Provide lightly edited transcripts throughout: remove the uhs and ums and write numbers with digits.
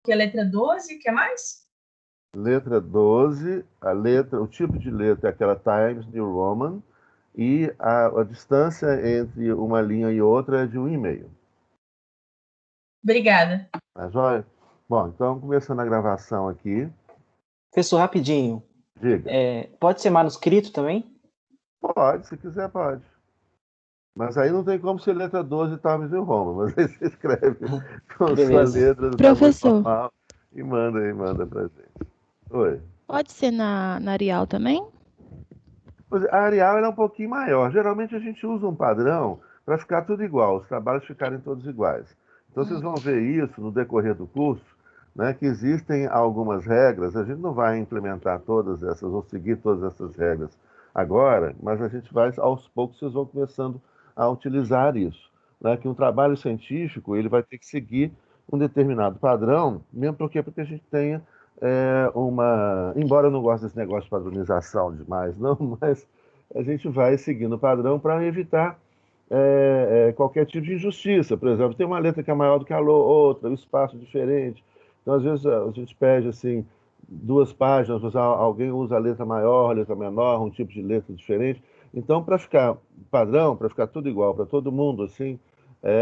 que é letra 12, o que mais? Letra 12, o tipo de letra é aquela Times New Roman, e a distância entre uma linha e outra é de 1,5. Obrigada. Tá joia? Bom, então, começando a gravação aqui. Professor, rapidinho. Diga. Pode ser manuscrito também? Pode, se quiser, pode. Mas aí não tem como ser letra 12 Times New Roman, mas aí você escreve com sua letra do tamanho normal e manda pra gente. Oi. Pode ser na Arial também? A Arial ela é um pouquinho maior. Geralmente a gente usa um padrão para ficar tudo igual, os trabalhos ficarem todos iguais. Então vocês vão ver isso no decorrer do curso, né, que existem algumas regras. A gente não vai implementar todas essas, ou seguir todas essas regras agora, mas a gente vai, aos poucos, vocês vão começando a utilizar isso. Né, que um trabalho científico ele vai ter que seguir um determinado padrão, mesmo porque a gente tenha embora eu não goste desse negócio de padronização demais, não, mas a gente vai seguindo o padrão para evitar qualquer tipo de injustiça. Por exemplo, tem uma letra que é maior do que a outra, o espaço é diferente. Então, às vezes, a gente pede assim, 2 páginas, alguém usa a letra maior, a letra menor, um tipo de letra diferente. Então, para ficar padrão, para ficar tudo igual para todo mundo, assim,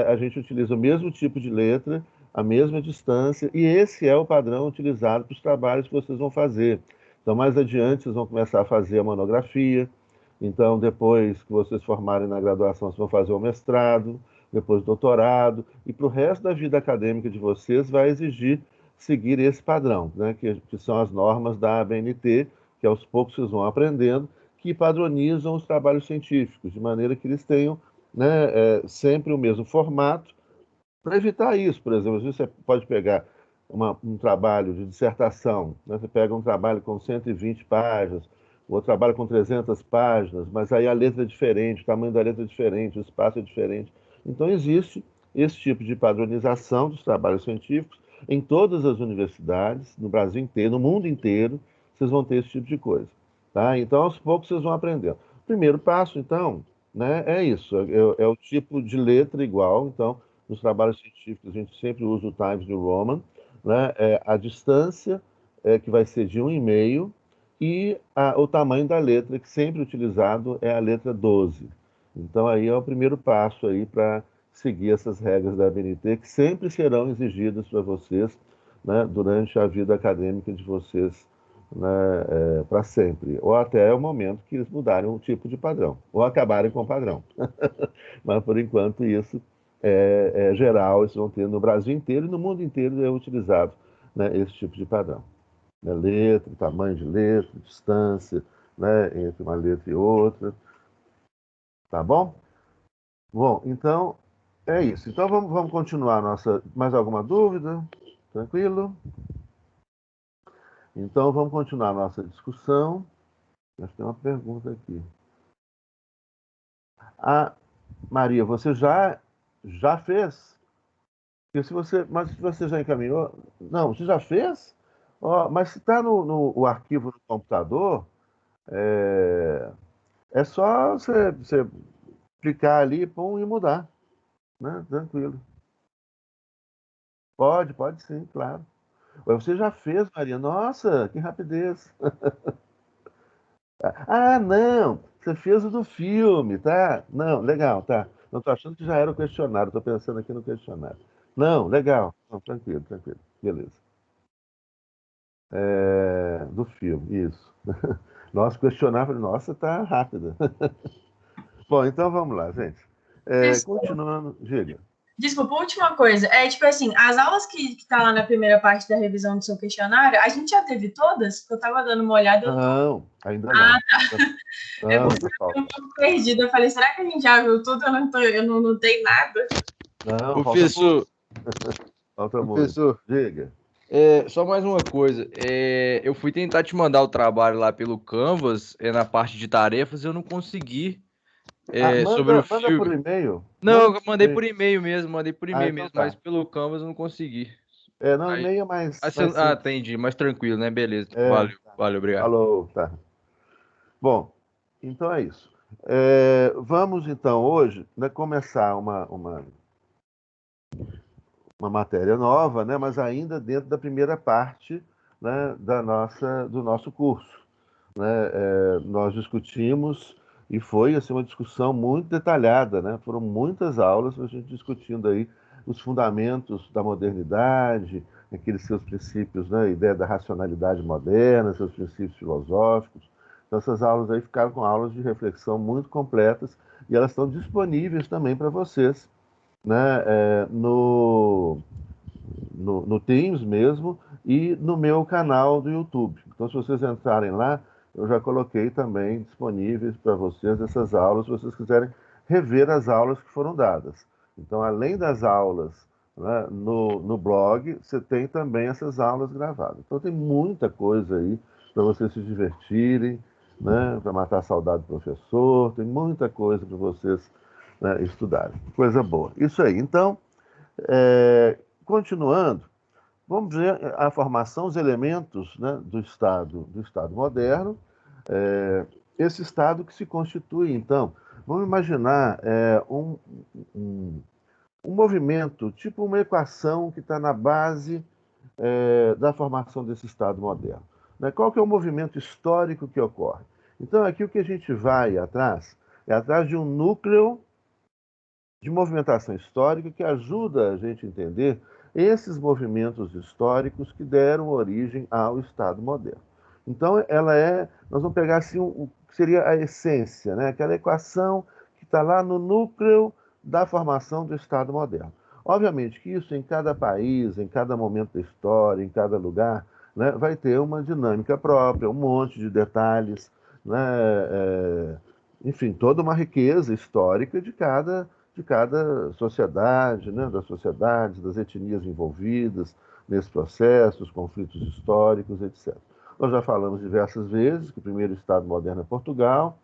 a gente utiliza o mesmo tipo de letra, a mesma distância, e esse é o padrão utilizado para os trabalhos que vocês vão fazer. Então, mais adiante, vocês vão começar a fazer a monografia. Então, depois que vocês formarem na graduação, vocês vão fazer o mestrado, depois o doutorado, e para o resto da vida acadêmica de vocês vai exigir seguir esse padrão, né, que são as normas da ABNT, que aos poucos vocês vão aprendendo, que padronizam os trabalhos científicos, de maneira que eles tenham, né, sempre o mesmo formato, para evitar isso. Por exemplo, às vezes você pode pegar um trabalho de dissertação, né? Você pega um trabalho com 120 páginas, o outro trabalho com 300 páginas, mas aí a letra é diferente, o tamanho da letra é diferente, o espaço é diferente. Então, existe esse tipo de padronização dos trabalhos científicos em todas as universidades, no Brasil inteiro, no mundo inteiro, vocês vão ter esse tipo de coisa. Tá? Então, aos poucos, vocês vão aprendendo. O primeiro passo, então, né, é isso, é o tipo de letra igual. Então, nos trabalhos científicos, a gente sempre usa o Times New Roman, né? A distância que vai ser de 1,5 e o tamanho da letra, que sempre utilizado é a letra 12. Então, aí é o primeiro passo aí para seguir essas regras da ABNT, que sempre serão exigidas para vocês, né, durante a vida acadêmica de vocês, né, para sempre, ou até o momento que eles mudarem o tipo de padrão, ou acabarem com o padrão. Mas, por enquanto, isso é geral, eles vão ter no Brasil inteiro e no mundo inteiro é utilizado, né, esse tipo de padrão. Né, letra, tamanho de letra, distância, né, entre uma letra e outra. Tá bom? Bom, então é isso. Então vamos continuar nossa. Mais alguma dúvida? Tranquilo? Então vamos continuar a nossa discussão. Acho que tem uma pergunta aqui. Maria, você já fez? Mas se você já encaminhou? Não, você já fez? Mas se está no arquivo do computador, é só você clicar ali, pum, e mudar. Né? Tranquilo. Pode sim, claro. Você já fez, Maria? Nossa, que rapidez. Não, você fez o do filme, tá? Não, legal, tá. Não estou achando que já era o questionário, estou pensando aqui no questionário. Não, legal. Não, tranquilo, beleza. Do filme, isso. Nossa, questionar, falei, nossa, tá rápida. Bom, então vamos lá, gente. Continuando, diga. Desculpa, última coisa. Tipo assim, as aulas que tá lá na primeira parte da revisão do seu questionário, a gente já teve todas? Porque eu tava dando uma olhada. Não, ainda não. Tá. É porque eu fiquei um pouco perdida. Eu falei, será que a gente já viu tudo? Eu não notei nada. Não, professor. Falta muito. Professor, diga. Só mais uma coisa. Eu fui tentar te mandar o trabalho lá pelo Canvas, na parte de tarefas, eu não consegui. Sobre o filme. Manda por e-mail. Não, eu mandei por e-mail mesmo, então tá. mas pelo Canvas eu não consegui. Não, e-mail é mais. Entendi, mais tranquilo, né? Beleza. Valeu, obrigado. Falou, tá. Bom, então é isso. Vamos então hoje, né, começar uma uma matéria nova, né, mas ainda dentro da primeira parte, né, do nosso curso. Né? Nós discutimos, e foi assim, uma discussão muito detalhada, né? Foram muitas aulas a gente discutindo aí os fundamentos da modernidade, aqueles seus princípios, né? A ideia da racionalidade moderna, seus princípios filosóficos. Então, essas aulas aí ficaram com aulas de reflexão muito completas e elas estão disponíveis também para vocês, né? No Teams mesmo e no meu canal do YouTube. Então, se vocês entrarem lá, eu já coloquei também disponíveis para vocês essas aulas, se vocês quiserem rever as aulas que foram dadas. Então, além das aulas, né, no blog, você tem também essas aulas gravadas. Então, tem muita coisa aí para vocês se divertirem, né, para matar a saudade do professor, tem muita coisa para vocês, né, estudarem. Coisa boa. Isso aí. Então, continuando, vamos ver a formação, os elementos, né, do Estado moderno, esse Estado que se constitui, então, vamos imaginar um movimento, tipo uma equação que está na base da formação desse Estado moderno. Né? Qual que é o movimento histórico que ocorre? Então, aqui o que a gente vai atrás é atrás de um núcleo de movimentação histórica que ajuda a gente a entender esses movimentos históricos que deram origem ao Estado moderno. Então, nós vamos pegar assim o que seria a essência, né? Aquela equação que está lá no núcleo da formação do Estado moderno. Obviamente que isso em cada país, em cada momento da história, em cada lugar, né, vai ter uma dinâmica própria, um monte de detalhes, né, enfim, toda uma riqueza histórica de cada sociedade, né, das sociedades, das etnias envolvidas nesse processo, os conflitos históricos, etc. Nós já falamos diversas vezes que o primeiro Estado moderno é Portugal,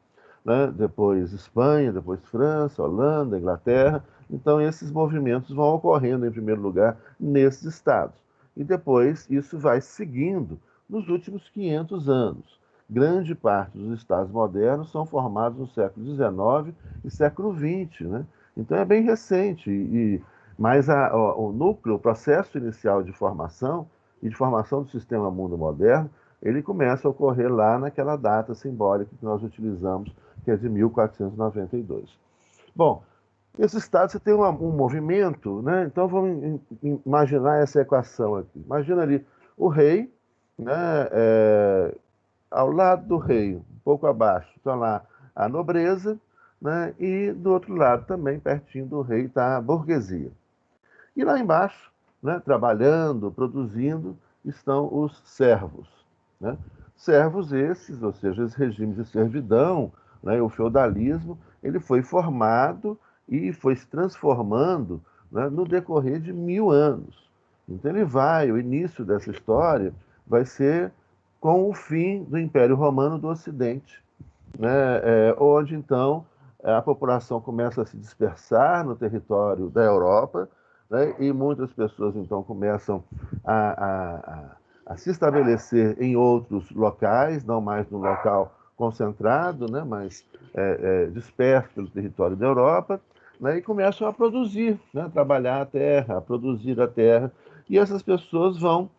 né, depois Espanha, depois França, Holanda, Inglaterra. Então, esses movimentos vão ocorrendo, em primeiro lugar, nesses estados. E depois isso vai seguindo nos últimos 500 anos. Grande parte dos estados modernos são formados no século XIX e século XX, né? Então é bem recente, mas o núcleo, o processo inicial de formação e de formação do sistema mundo moderno, ele começa a ocorrer lá naquela data simbólica que nós utilizamos, que é de 1492. Bom, esse estado você tem um movimento, né? Então vamos imaginar essa equação aqui. Imagina ali o rei, né? Ao lado do rei, um pouco abaixo, está lá a nobreza, né? E do outro lado também, pertinho do rei, está a burguesia. E lá embaixo, né, trabalhando, produzindo, estão os servos. Né? Servos esses, ou seja, esse regime de servidão, né, o feudalismo, ele foi formado e foi se transformando, né, no decorrer de 1000 anos. Então o início dessa história vai ser com o fim do Império Romano do Ocidente, né, onde então a população começa a se dispersar no território da Europa, né, e muitas pessoas então começam a se estabelecer em outros locais, não mais no local concentrado, né, mas disperso pelo território da Europa, né, e começam a produzir, né, trabalhar a terra, a produzir a terra, e essas pessoas vão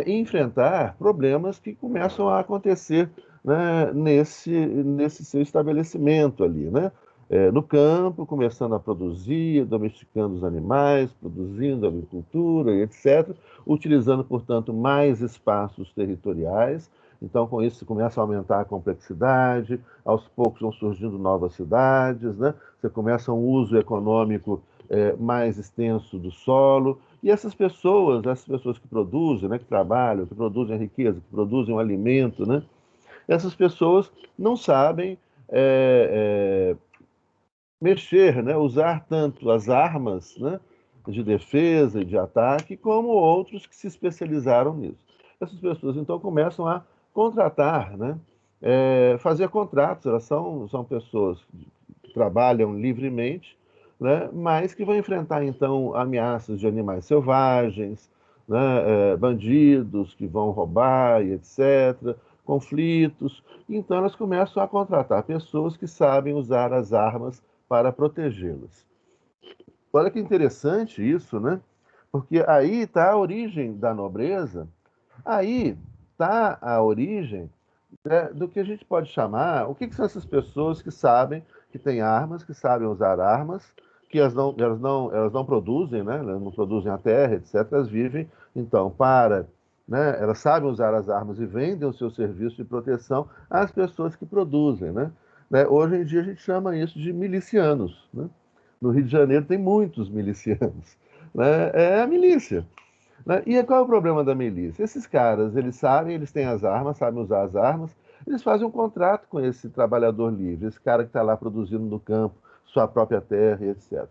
enfrentar problemas que começam a acontecer, né, nesse seu estabelecimento ali, né? No campo, começando a produzir, domesticando os animais, produzindo agricultura, etc., utilizando, portanto, mais espaços territoriais. Então, com isso, começa a aumentar a complexidade, aos poucos vão surgindo novas cidades, né? Você começa um uso econômico mais extenso do solo, e essas pessoas que produzem, né, que trabalham, que produzem a riqueza, que produzem o alimento, né, essas pessoas não sabem mexer, né, usar tanto as armas, né, de defesa e de ataque, como outros que se especializaram nisso. Essas pessoas, então, começam a contratar, né, fazer contratos, elas são pessoas que trabalham livremente, né, mas que vão enfrentar, então, ameaças de animais selvagens, né, bandidos que vão roubar e etc., conflitos. Então, elas começam a contratar pessoas que sabem usar as armas para protegê-las. Olha que interessante isso, né? Porque aí está a origem da nobreza, aí está a origem do que a gente pode chamar, o que são essas pessoas que sabem, que têm armas, que sabem usar armas, que elas não produzem, né? Elas não produzem a terra, etc. Elas vivem, então, né? Elas sabem usar as armas e vendem o seu serviço de proteção às pessoas que produzem, né? Hoje em dia a gente chama isso de milicianos, né? No Rio de Janeiro tem muitos milicianos, né? É a milícia. Né? E qual é o problema da milícia? Esses caras, eles sabem, eles têm as armas, sabem usar as armas, eles fazem um contrato com esse trabalhador livre, esse cara que está lá produzindo no campo, sua própria terra e etc.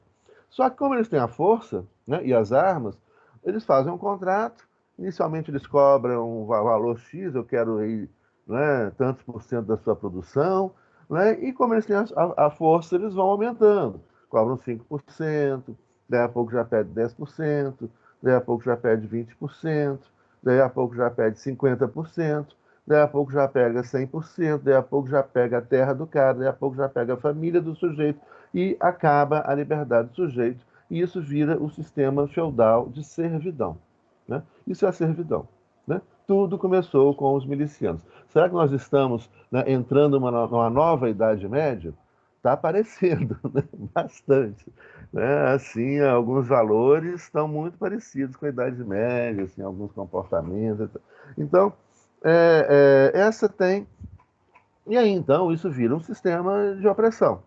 Só que como eles têm a força, né, e as armas, eles fazem um contrato, inicialmente eles cobram um valor X, eu quero aí, né, tantos por cento da sua produção, né, e como eles têm a força, eles vão aumentando, cobram 5%, daí a pouco já pede 10%, daí a pouco já pede 20%, daí a pouco já pede 50%, daí a pouco já pega 100%, daí a pouco já pega a terra do cara, daí a pouco já pega a família do sujeito e acaba a liberdade do sujeito. E isso vira o sistema feudal de servidão. Né? Isso é a servidão. Né? Tudo começou com os milicianos. Será que nós estamos, né, entrando numa nova Idade Média? Está aparecendo, né? Bastante. Né? Assim, alguns valores estão muito parecidos com a Idade Média, assim, alguns comportamentos. Então, essa tem. E aí, então, isso vira um sistema de opressão.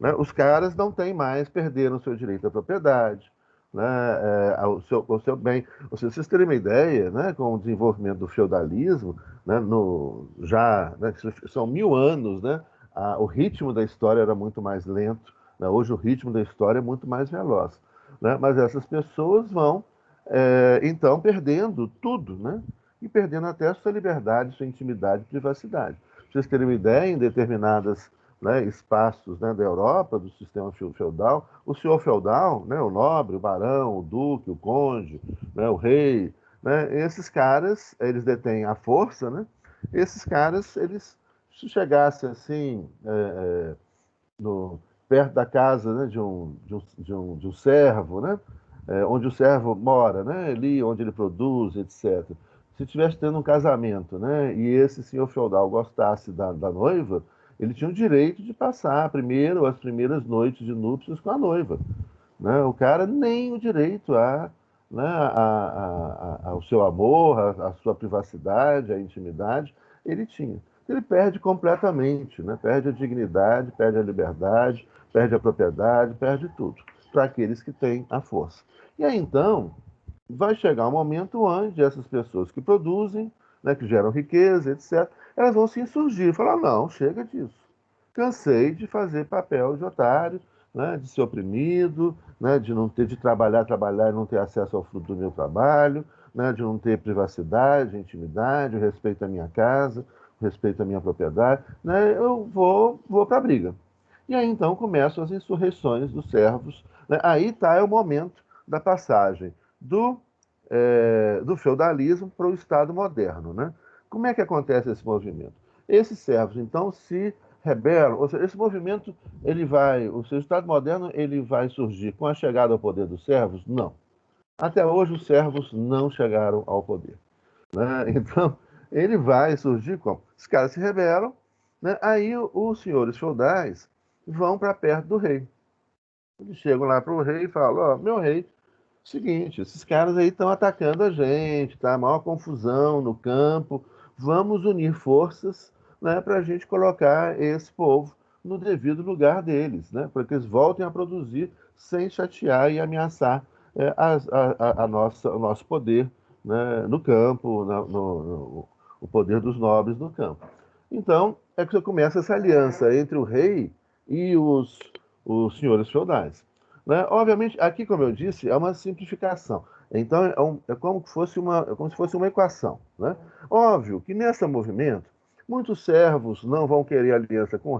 Né? Os caras não têm mais, perderam o seu direito à propriedade, né? Ao seu bem. Vocês terem uma ideia, né? Com o desenvolvimento do feudalismo, né? Né? São 1000 anos, né? O ritmo da história era muito mais lento, né? Hoje o ritmo da história é muito mais veloz. Né? Mas essas pessoas vão, então, perdendo tudo, né? E perdendo até a sua liberdade, sua intimidade e privacidade. Pra vocês terem uma ideia, em determinadas, né, espaços, né, da Europa, do sistema feudal, o senhor feudal, né, o nobre, o barão, o duque, o conde, né, o rei, né, esses caras, eles detêm a força, né? Esses caras, eles, se chegasse assim, no, perto da casa, né, de um servo, né, onde o servo mora, né, ali onde ele produz, etc. Se estivesse tendo um casamento, né, e esse senhor feudal gostasse da noiva, ele tinha o direito de passar primeiro as primeiras noites de núpcias com a noiva. Né? O cara nem o direito né, ao seu amor, à sua privacidade, à intimidade, ele tinha. Ele perde completamente, né? Perde a dignidade, perde a liberdade, perde a propriedade, perde tudo, para aqueles que têm a força. E aí, então, vai chegar um momento onde essas pessoas que produzem, né, que geram riqueza, etc., elas vão se insurgir, falar, não, chega disso. Cansei de fazer papel de otário, né, de ser oprimido, né, de não ter de trabalhar e não ter acesso ao fruto do meu trabalho, né, de não ter privacidade, intimidade, o respeito à minha casa, o respeito à minha propriedade, né, eu vou para a briga. E aí então começam as insurreições dos servos. Né? Aí está o momento da passagem do feudalismo para o Estado moderno. Né? Como é que acontece esse movimento? Esses servos, então, se rebelam, ou seja, esse movimento, o seu Estado moderno, ele vai surgir com a chegada ao poder dos servos? Não. Até hoje os servos não chegaram ao poder. Né? Então, ele vai surgir como? Os caras se rebelam, né? Aí os senhores feudais vão para perto do rei. Eles chegam lá para o rei e falam, ó, meu rei, seguinte, esses caras aí estão atacando a gente, tá? Maior confusão no campo. Vamos unir forças, né, para a gente colocar esse povo no devido lugar deles, né? Para que eles voltem a produzir sem chatear e ameaçar o nosso poder, né, no campo, o poder dos nobres no campo. Então, é que começa essa aliança entre o rei e os senhores feudais. Né? Obviamente, aqui, como eu disse, é uma simplificação. Então, como se fosse uma equação. Né? Óbvio que nesse movimento, muitos servos não vão querer aliança com o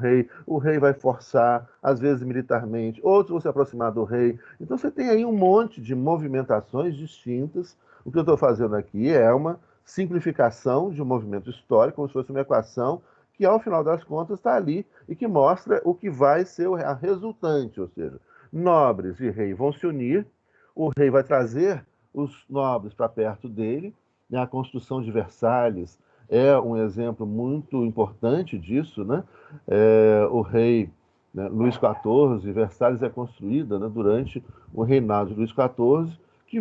rei vai forçar, às vezes militarmente, outros vão se aproximar do rei. Então, você tem aí um monte de movimentações distintas. O que eu estou fazendo aqui é uma simplificação de um movimento histórico, como se fosse uma equação que, ao final das contas, está ali e que mostra o que vai ser a resultante, ou seja, nobres e rei vão se unir, o rei vai trazer os nobres para perto dele, né? A construção de Versalhes é um exemplo muito importante disso, né? O rei, né, Luís XIV, Versalhes é construída, né, durante o reinado de Luís XIV, que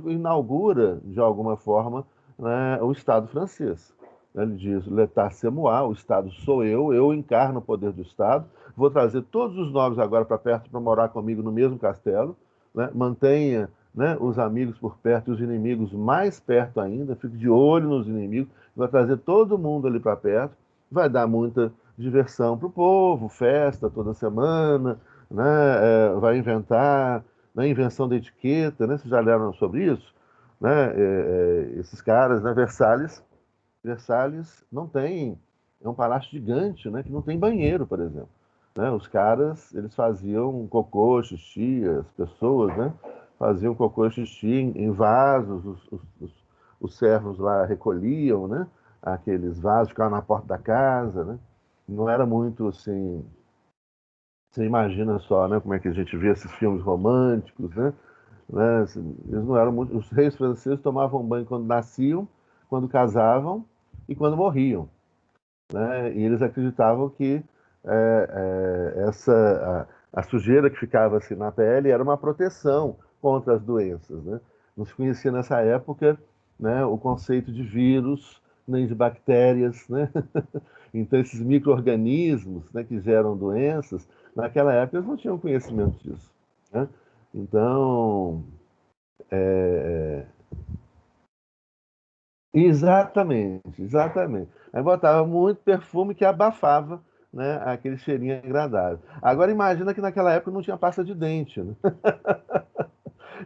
inaugura, de alguma forma, né, o Estado francês. Ele diz, l'état c'est moi, o Estado sou eu encarno o poder do Estado, vou trazer todos os nobres agora para perto para morar comigo no mesmo castelo, né, mantenha, né, os amigos por perto e os inimigos mais perto ainda, fique de olho nos inimigos, vai trazer todo mundo ali para perto, vai dar muita diversão para o povo, festa toda semana, né, vai inventar, né, invenção da etiqueta, né, vocês já leram sobre isso? Né, esses caras, né, Versalhes não tem, é um palácio gigante, né, que não tem banheiro, por exemplo. Né? Os caras, eles faziam cocô, xixi, as pessoas, né, faziam cocô, xixi em vasos, os servos lá recolhiam, né, aqueles vasos, ficavam na porta da casa, né, não era muito assim, você imagina só, né, como é que a gente vê esses filmes românticos, né, eles não eram muito, os reis franceses tomavam banho quando nasciam, quando casavam e quando morriam, né? E eles acreditavam que a sujeira que ficava assim na pele era uma proteção contra as doenças, né? Não se conhecia nessa época, né, o conceito de vírus nem de bactérias, né? Então esses micro-organismos, né, que geram doenças, naquela época eles não tinham conhecimento disso, né? Então, exatamente. Aí botava muito perfume que abafava, né, aquele cheirinho agradável. Agora imagina que naquela época não tinha pasta de dente, né?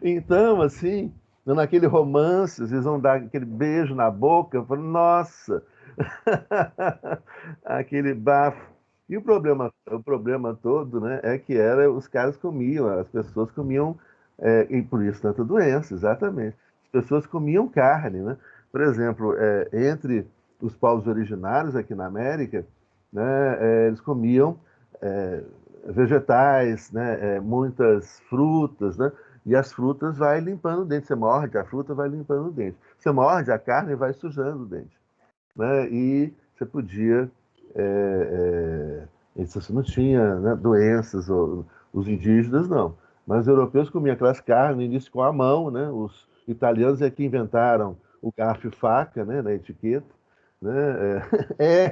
Então, assim, naquele romance, eles vão dar aquele beijo na boca, eu falo, nossa, aquele bafo. E o problema todo, né, é que os caras comiam, as pessoas comiam, e por isso tanta doença, exatamente. As pessoas comiam carne, né? Por exemplo, entre os povos originários aqui na América, né, eles comiam é, vegetais, né, muitas frutas, né? E as frutas vai limpando o dente. Você morde a fruta, vai limpando o dente. Você morde a carne, vai sujando o dente, né? E você podia, você não tinha, né, doenças, os indígenas não, mas os europeus comiam aquelas carnes no início com a mão, né? Os italianos é que inventaram o garfo e faca, né, na etiqueta, né?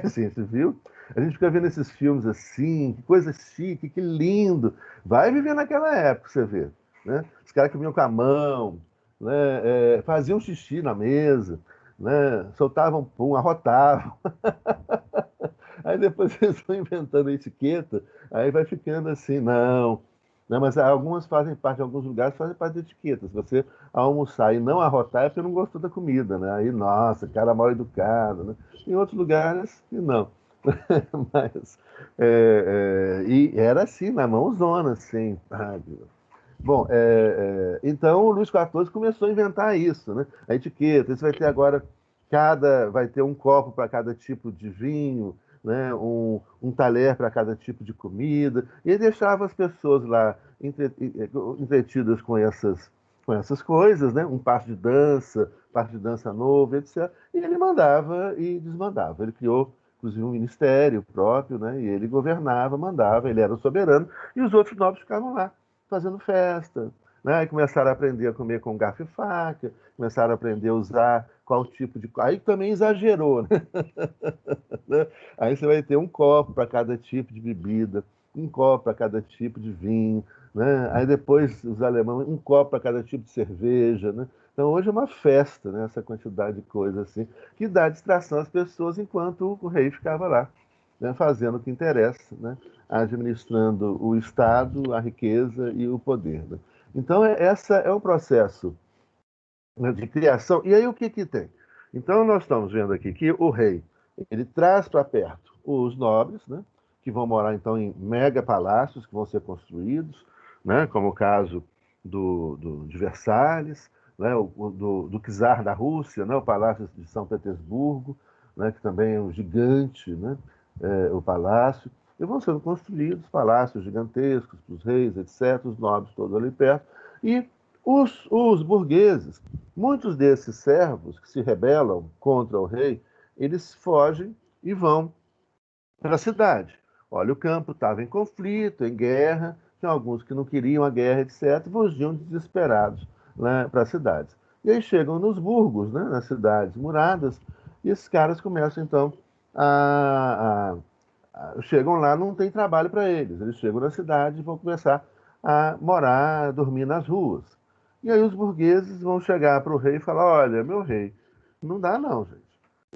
Sim, você viu? A gente fica vendo esses filmes assim, que coisa chique, que lindo. Vai viver naquela época, você vê, né? Os caras comiam com a mão, né? Faziam xixi na mesa, né? Soltavam pum, arrotavam. Aí depois eles vão inventando a etiqueta, aí vai ficando assim, não. Né? Mas algumas fazem parte, alguns lugares fazem parte da etiqueta. Se você almoçar e não arrotar, é porque não gostou da comida, né? Aí, nossa, cara mal educado, né? Em outros lugares, não. Mas, e era assim, na mãozona, assim. Ai, Deus. Bom, então o Luís XIV começou a inventar isso, né? A etiqueta, você vai ter agora, vai ter um copo para cada tipo de vinho, né? Um talher para cada tipo de comida, e ele deixava as pessoas lá entretidas com essas coisas, né? Um passo de dança novo, etc. E ele mandava e desmandava. Ele criou, inclusive, um ministério próprio, né? E ele governava, mandava, ele era o soberano, e os outros nobres ficavam lá fazendo festa, né? Aí começaram a aprender a comer com garfo e faca, começaram a aprender a usar qual tipo de. Aí também exagerou, né? Aí você vai ter um copo para cada tipo de bebida, um copo para cada tipo de vinho, né? Aí depois os alemães, um copo para cada tipo de cerveja, né? Então hoje é uma festa, né? Essa quantidade de coisa assim, que dá distração às pessoas enquanto o rei ficava lá, né? Fazendo o que interessa, né? Administrando o Estado, a riqueza e o poder, né? Então essa é um processo, né, de criação. E aí o que tem? Então nós estamos vendo aqui que o rei, ele traz para perto os nobres, né, que vão morar então em mega palácios que vão ser construídos, né, como o caso de Versalhes, né, do czar da Rússia, né, o Palácio de São Petersburgo, né, que também é um gigante, né, o palácio, e vão sendo construídos palácios gigantescos para os reis, etc., os nobres todos ali perto, e Os burgueses, muitos desses servos que se rebelam contra o rei, eles fogem e vão para a cidade. Olha, o campo estava em conflito, em guerra, tinha alguns que não queriam a guerra, etc., e fugiam desesperados, né, para as cidades. E aí chegam nos burgos, né, nas cidades muradas, e esses caras começam, então, chegam lá, não tem trabalho para eles. Eles chegam na cidade e vão começar a morar, a dormir nas ruas. E aí os burgueses vão chegar para o rei e falar: olha, meu rei, não dá não, gente.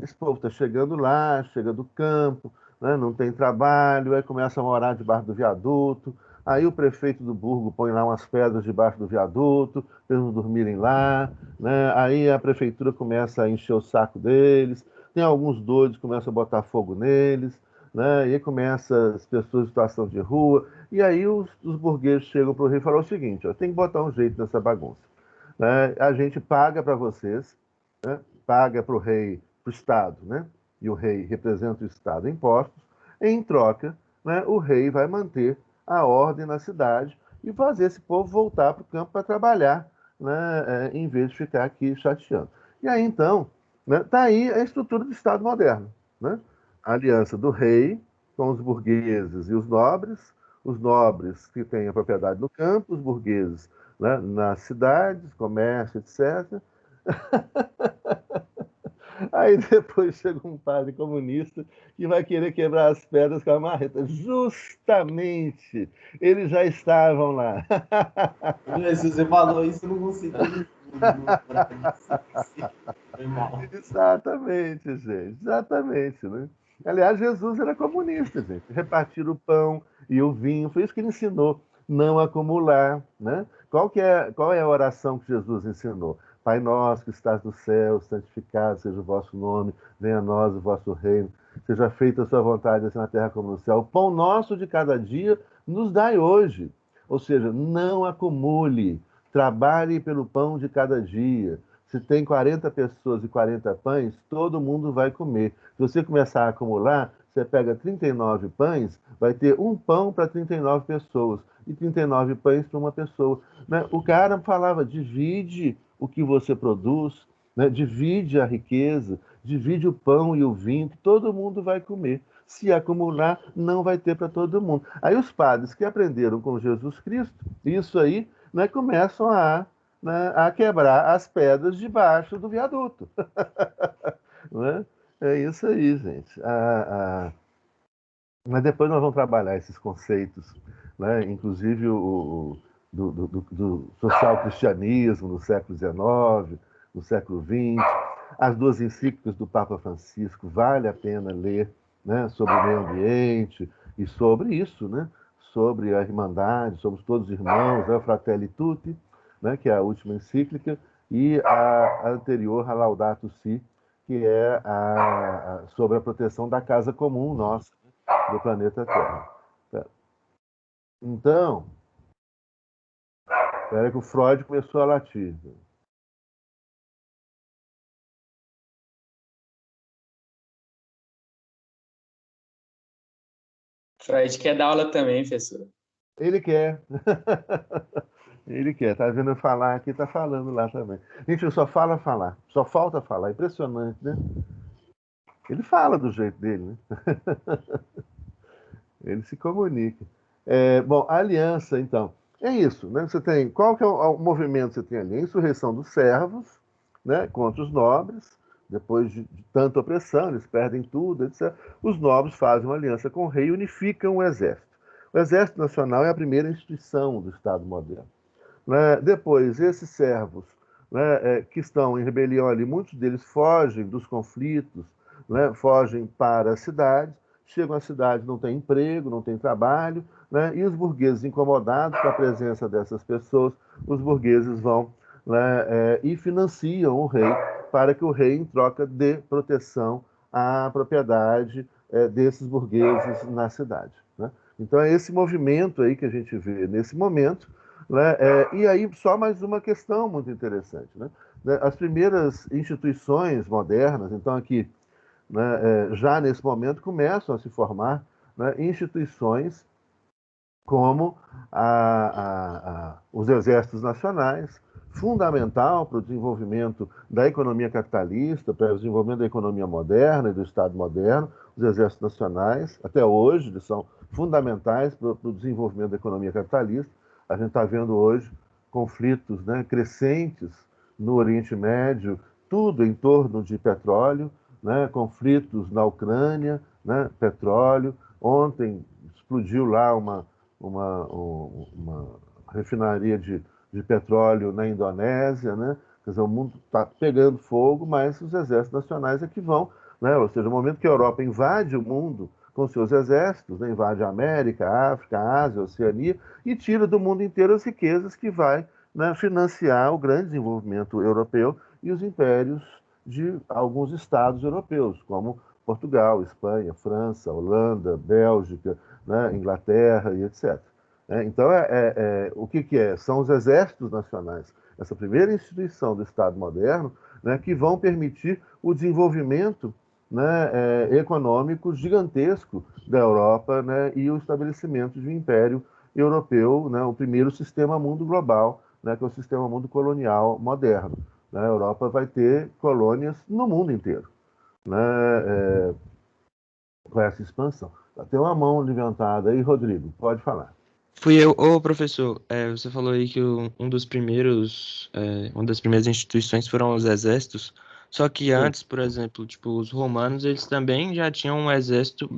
Esse povo está chegando lá, chega do campo, né, não tem trabalho, aí começa a morar debaixo do viaduto. Aí o prefeito do burgo põe lá umas pedras debaixo do viaduto, para eles não dormirem lá, né? Aí a prefeitura começa a encher o saco deles, tem alguns doidos que começam a botar fogo neles, né? E aí começa as pessoas em situação de rua, e aí os burgueses chegam para o rei e falam o seguinte: ó, tem que botar um jeito nessa bagunça, né? A gente paga para vocês, né? Paga para o rei, para o Estado, né? E o rei representa o Estado em impostos, em troca, né, o rei vai manter a ordem na cidade e fazer esse povo voltar para o campo para trabalhar, né, em vez de ficar aqui chateando. E aí, então, né, tá aí a estrutura do Estado moderno, né? A aliança do rei com os burgueses e os nobres que têm a propriedade no campo, os burgueses, né, nas cidades, comércio, etc. Aí depois chega um padre comunista que vai querer quebrar as pedras com a marreta. Justamente, eles já estavam lá. Se você falou isso, eu não consigo. Foi mal. Exatamente, gente. Exatamente, né? Aliás, Jesus era comunista, gente. Repartir o pão e o vinho. Foi isso que ele ensinou. Não acumular, né? Qual é a oração que Jesus ensinou? Pai nosso que estás no céu, santificado seja o vosso nome, venha a nós o vosso reino, seja feita a sua vontade, assim na terra como no céu. O pão nosso de cada dia nos dai hoje. Ou seja, não acumule, trabalhe pelo pão de cada dia. Se tem 40 pessoas e 40 pães, todo mundo vai comer. Se você começar a acumular, você pega 39 pães, vai ter um pão para 39 pessoas e 39 pães para uma pessoa, né? O cara falava: divide o que você produz, né? Divide a riqueza, divide o pão e o vinho, que todo mundo vai comer. Se acumular, não vai ter para todo mundo. Aí os padres que aprenderam com Jesus Cristo, isso aí, né, começam né, a quebrar as pedras debaixo do viaduto. Né? É isso aí, gente. Mas depois nós vamos trabalhar esses conceitos, né? Inclusive do social-cristianismo no século XIX, no século XX. As duas encíclicas do Papa Francisco, vale a pena ler, né? Sobre o meio ambiente e sobre isso, né? Sobre a irmandade, somos todos irmãos, né? Fratelli Tutti, né? Que é a última encíclica, e a anterior, a Laudato Si, que é sobre a proteção da casa comum nossa, do planeta Terra. Então, espera que o Freud começou a latir. Freud quer dar aula também, professor. Ele quer. Ele quer. Tá vendo eu falar aqui, tá falando lá também. Gente, só fala falar. Só falta falar. Impressionante, né? Ele fala do jeito dele, né? Ele se comunica. Bom, a aliança, então, é isso, né? Você tem, qual que é o movimento que você tem ali? A insurreição dos servos, né, contra os nobres, depois de tanta opressão, eles perdem tudo, etc. Os nobres fazem uma aliança com o rei e unificam o exército. O Exército Nacional é a primeira instituição do Estado moderno. Né? Depois, esses servos, né, que estão em rebelião ali, muitos deles fogem dos conflitos, né, fogem para as cidades, chegam à cidade, não tem emprego, não tem trabalho, né, e os burgueses, incomodados com a presença dessas pessoas, os burgueses vão, né, e financiam o rei, para que o rei, em troca, dê proteção à propriedade desses burgueses na cidade. Né? Então é esse movimento aí que a gente vê nesse momento, né? E aí, só mais uma questão muito interessante. Né? As primeiras instituições modernas, então aqui, né, já nesse momento, começam a se formar, né, instituições como os exércitos nacionais, fundamental para o desenvolvimento da economia capitalista, para o desenvolvimento da economia moderna e do Estado moderno. Os exércitos nacionais, até hoje, eles são fundamentais para o desenvolvimento da economia capitalista. A gente está vendo hoje conflitos, né, crescentes no Oriente Médio, tudo em torno de petróleo, né, conflitos na Ucrânia, né, petróleo. Ontem explodiu lá uma refinaria de petróleo na Indonésia, né? Quer dizer, o mundo está pegando fogo, mas os exércitos nacionais é que vão, né? Ou seja, no momento que a Europa invade o mundo com seus exércitos, né? Invade a América, a África, a Ásia, a Oceania, e tira do mundo inteiro as riquezas que vai, né, financiar o grande desenvolvimento europeu e os impérios de alguns estados europeus, como Portugal, Espanha, França, Holanda, Bélgica, né, Inglaterra e etc. Então, o que é? São os exércitos nacionais, essa primeira instituição do Estado moderno, né, que vão permitir o desenvolvimento, né, econômico gigantesco da Europa, né, e o estabelecimento de um império europeu, né, o primeiro sistema mundo global, né, que é o sistema mundo colonial moderno. Né? A Europa vai ter colônias no mundo inteiro, né, com essa expansão. Tem uma mão levantada aí, Rodrigo, pode falar. Fui eu. Ô, professor, você falou aí que uma das primeiras instituições foram os exércitos, só que Sim. antes, por exemplo, tipo, os romanos, eles também já tinham um exército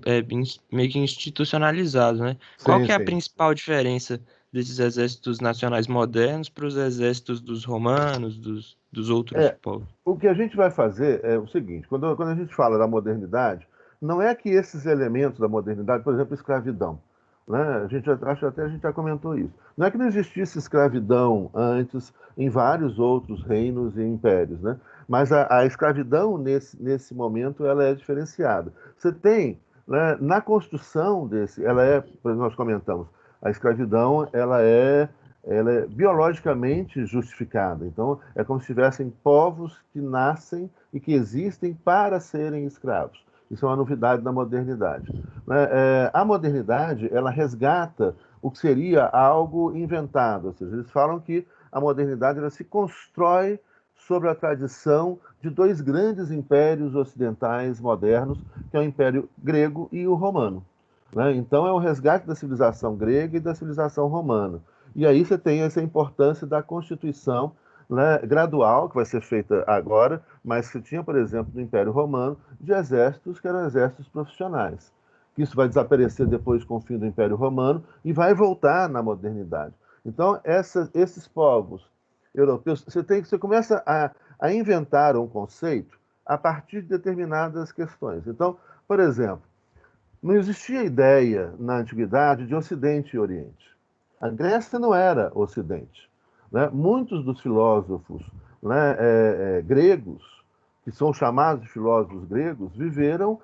meio que institucionalizado, né? Qual Sim, que é a sim. principal diferença desses exércitos nacionais modernos para os exércitos dos romanos, dos outros povos? O que a gente vai fazer é o seguinte, quando a gente fala da modernidade, não é que esses elementos da modernidade, por exemplo, escravidão, né? Acho que até a gente já comentou isso. Não é que não existisse escravidão antes em vários outros reinos e impérios, né? Mas a escravidão nesse momento ela é diferenciada. Você tem, né, na construção por exemplo, nós comentamos, a escravidão ela é biologicamente justificada. Então, é como se tivessem povos que nascem e que existem para serem escravos. Isso é uma novidade da modernidade. A modernidade, ela resgata o que seria algo inventado. Ou seja, eles falam que a modernidade ela se constrói sobre a tradição de dois grandes impérios ocidentais modernos, que é o Império Grego e o Romano. Então, é o resgate da civilização grega e da civilização romana. E aí você tem essa importância da Constituição, né, gradual, que vai ser feita agora, mas você tinha, por exemplo, no Império Romano, de exércitos que eram exércitos profissionais. Isso vai desaparecer depois com o fim do Império Romano e vai voltar na modernidade. Então, esses povos europeus, você começa a inventar um conceito a partir de determinadas questões. Então, por exemplo, não existia ideia na antiguidade de Ocidente e Oriente. A Grécia não era Ocidente. Né? Muitos dos filósofos, né, gregos, que são chamados de filósofos gregos, viveram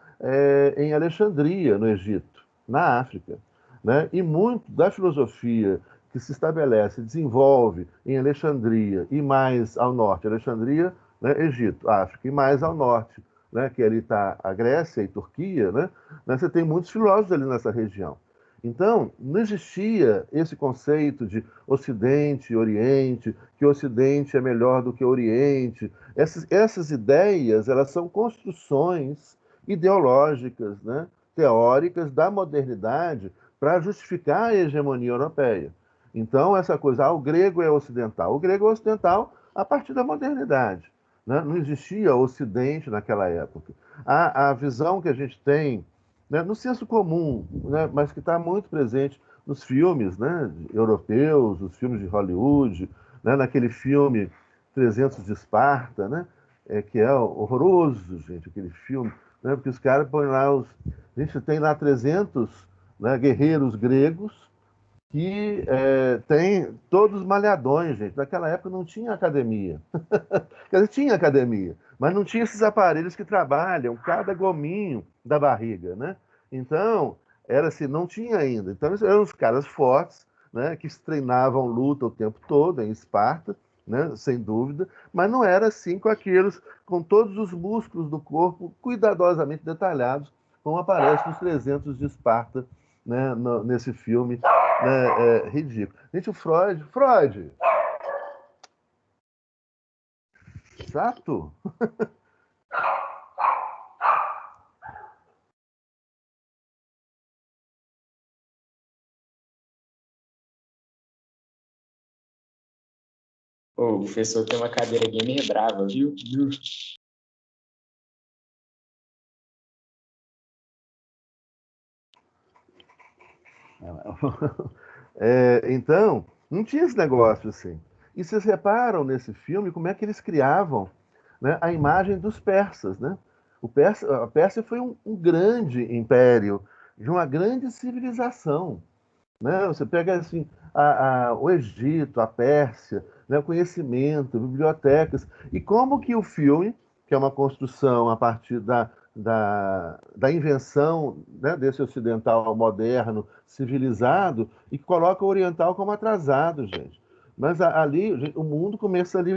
em Alexandria, no Egito, na África. Né? E muito da filosofia que se estabelece, desenvolve em Alexandria e mais ao norte, Alexandria, né, Egito, África, e mais ao norte, né, que ali está a Grécia e Turquia, né? Você tem muitos filósofos ali nessa região. Então, não existia esse conceito de Ocidente e Oriente, que o Ocidente é melhor do que o Oriente. Essas ideias, elas são construções ideológicas, né, teóricas da modernidade para justificar a hegemonia europeia. Então, essa coisa, o grego é ocidental. O grego é ocidental a partir da modernidade. Né? Não existia Ocidente naquela época. A visão que a gente tem, né, no senso comum, né, mas que está muito presente nos filmes, né, europeus, os filmes de Hollywood, né, naquele filme 300 de Esparta, né, que é horroroso, gente, aquele filme, né, porque os caras põem lá a gente tem lá 300, né, guerreiros gregos que tem todos malhadões, gente. Naquela época não tinha academia. Quer dizer, tinha academia, mas não tinha esses aparelhos que trabalham cada gominho da barriga, né? Então, era assim, não tinha ainda. Então, eram os caras fortes, né, que treinavam luta o tempo todo em Esparta, né, sem dúvida, mas não era assim com todos os músculos do corpo cuidadosamente detalhados, como aparece nos 300 de Esparta, né, nesse filme, né, ridículo. Gente, o Freud, Exato. Ô, o professor tem uma cadeira gamer brava, viu? Então, não tinha esse negócio assim. E vocês reparam nesse filme como é que eles criavam, né, a imagem dos persas, né? A Pérsia foi um grande império, de uma grande civilização, né? Você pega assim o Egito, a Pérsia, né, o conhecimento, bibliotecas, e como que o filme, que é uma construção a partir da invenção, né, desse ocidental moderno, civilizado, e que coloca o oriental como atrasado, gente. Mas ali, o mundo começa ali,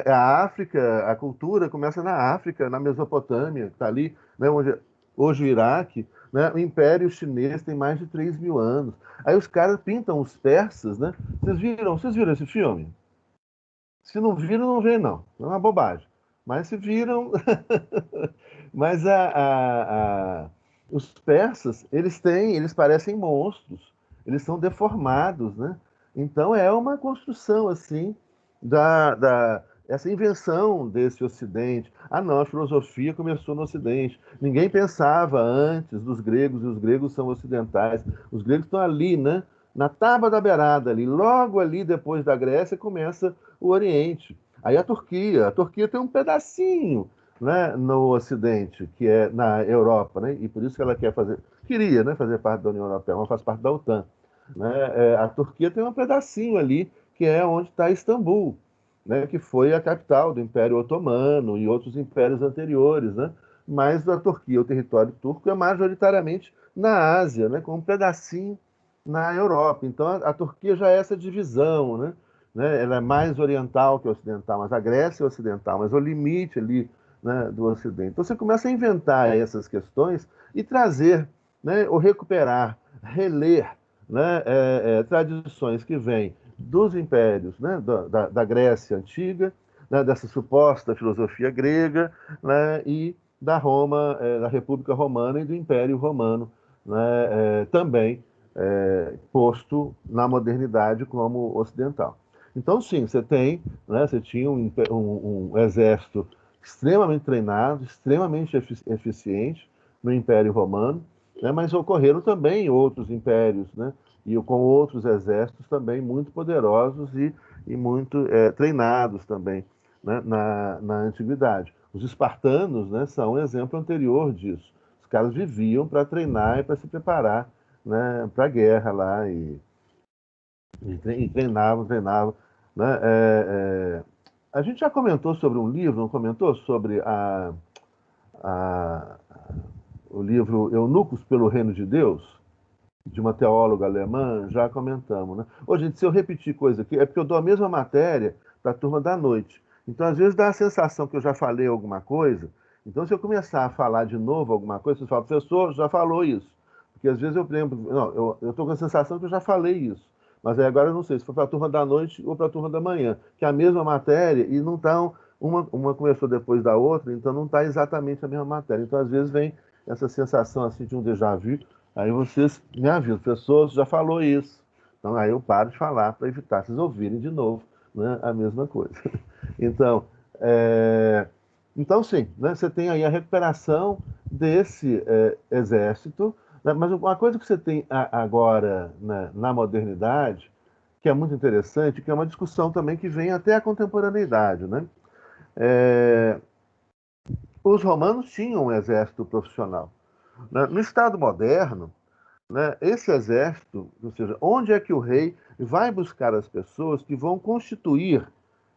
a África, a cultura começa na África, na Mesopotâmia, que está ali, né, onde, hoje o Iraque, né, o Império Chinês tem mais de 3 mil anos. Aí os caras pintam os persas, né? Vocês viram esse filme? Se não viram, não vê, não. É uma bobagem. Mas se viram. Mas os persas, eles parecem monstros. Eles são deformados, né? Então é uma construção, assim, essa invenção desse Ocidente. Ah, não, a filosofia começou no Ocidente. Ninguém pensava antes dos gregos, e os gregos são ocidentais. Os gregos estão ali, né? Na tábua da beirada, ali, logo ali depois da Grécia, começa o Oriente. Aí a Turquia tem um pedacinho, né, no Ocidente, que é na Europa, né, e por isso que ela queria, né, fazer parte da União Europeia, mas faz parte da OTAN. Né, a Turquia tem um pedacinho ali, que é onde está Istambul, né, que foi a capital do Império Otomano e outros impérios anteriores, né, mas a Turquia, o território turco, é majoritariamente na Ásia, né, com um pedacinho na Europa. Então a Turquia já é essa divisão, né? Ela é mais oriental que ocidental, mas a Grécia é ocidental, mas o limite ali, né, do Ocidente. Então você começa a inventar essas questões e trazer, né, ou recuperar, reler, né, tradições que vêm dos impérios, né, da Grécia antiga, né, dessa suposta filosofia grega, né, e da Roma, da República Romana e do Império Romano, né, também posto na modernidade como ocidental. Então, sim, você tinha um exército extremamente treinado, extremamente eficiente no Império Romano, né, mas ocorreram também outros impérios, né, e com outros exércitos também muito poderosos e muito treinados também, né, na antiguidade. Os espartanos, né, são um exemplo anterior disso. Os caras viviam para treinar e para se preparar, né, para a guerra lá e treinavam. Né? A gente já comentou sobre um livro, não comentou? Sobre a, o livro Eunucos pelo Reino de Deus, de uma teóloga alemã, já comentamos. Né? Ô, gente, se eu repetir coisa aqui, é porque eu dou a mesma matéria para a turma da noite. Então, às vezes, dá a sensação que eu já falei alguma coisa. Então, se eu começar a falar de novo alguma coisa, você fala, professor, já falou isso. Porque às vezes eu lembro, não, eu estou com a sensação que eu já falei isso. Mas aí agora eu não sei se foi para a turma da noite ou para a turma da manhã, que é a mesma matéria e não está, uma começou depois da outra, então não está exatamente a mesma matéria. Então, às vezes, vem essa sensação assim de um déjà vu. Aí vocês me avisam, professor, você já falou isso. Então aí eu paro de falar para evitar vocês ouvirem de novo, né, a mesma coisa. Então, então sim, né, você tem aí a recuperação desse exército, né, mas uma coisa que você tem agora, né, na modernidade, que é muito interessante, que é uma discussão também que vem até a contemporaneidade, né? Os romanos tinham um exército profissional. Né? No Estado moderno, né, esse exército, ou seja, onde é que o rei vai buscar as pessoas que vão constituir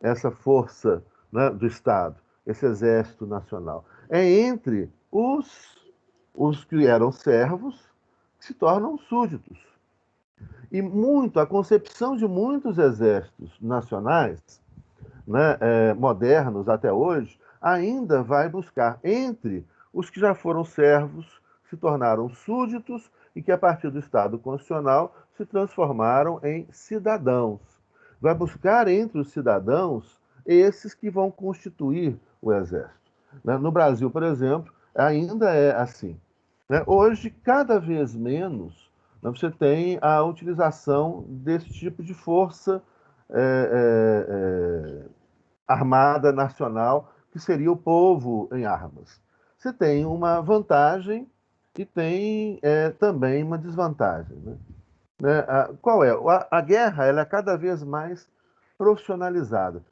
essa força, né, do Estado, esse exército nacional? É entre os que eram servos que se tornam súditos. E a concepção de muitos exércitos nacionais, né, modernos até hoje, ainda vai buscar entre os que já foram servos, se tornaram súditos e que, a partir do Estado Constitucional, se transformaram em cidadãos. Vai buscar entre os cidadãos esses que vão constituir o Exército. Né? No Brasil, por exemplo, ainda é assim. Né? Hoje, cada vez menos, né, você tem a utilização desse tipo de força armada nacional, que seria o povo em armas. Você tem uma vantagem e tem também uma desvantagem. Né? Qual é? A guerra ela é cada vez mais profissionalizada.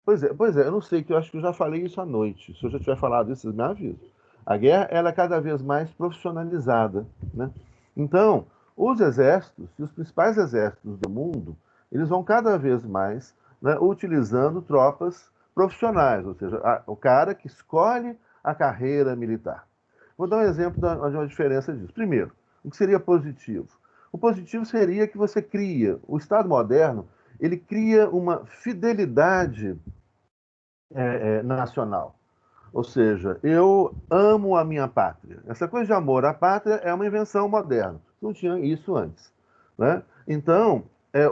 Pois é, eu não sei, que eu acho que eu já falei isso à noite. Se eu já tiver falado isso, vocês me avisam. A guerra ela é cada vez mais profissionalizada. Né? Então, os exércitos, e os principais exércitos do mundo, eles vão cada vez mais, né, utilizando tropas profissionais, ou seja, o cara que escolhe a carreira militar. Vou dar um exemplo de uma diferença disso. Primeiro, o que seria positivo? O positivo seria que você cria, o Estado moderno, ele cria uma fidelidade nacional. Ou seja, eu amo a minha pátria. Essa coisa de amor à pátria é uma invenção moderna. Não tinha isso antes. Né? Então,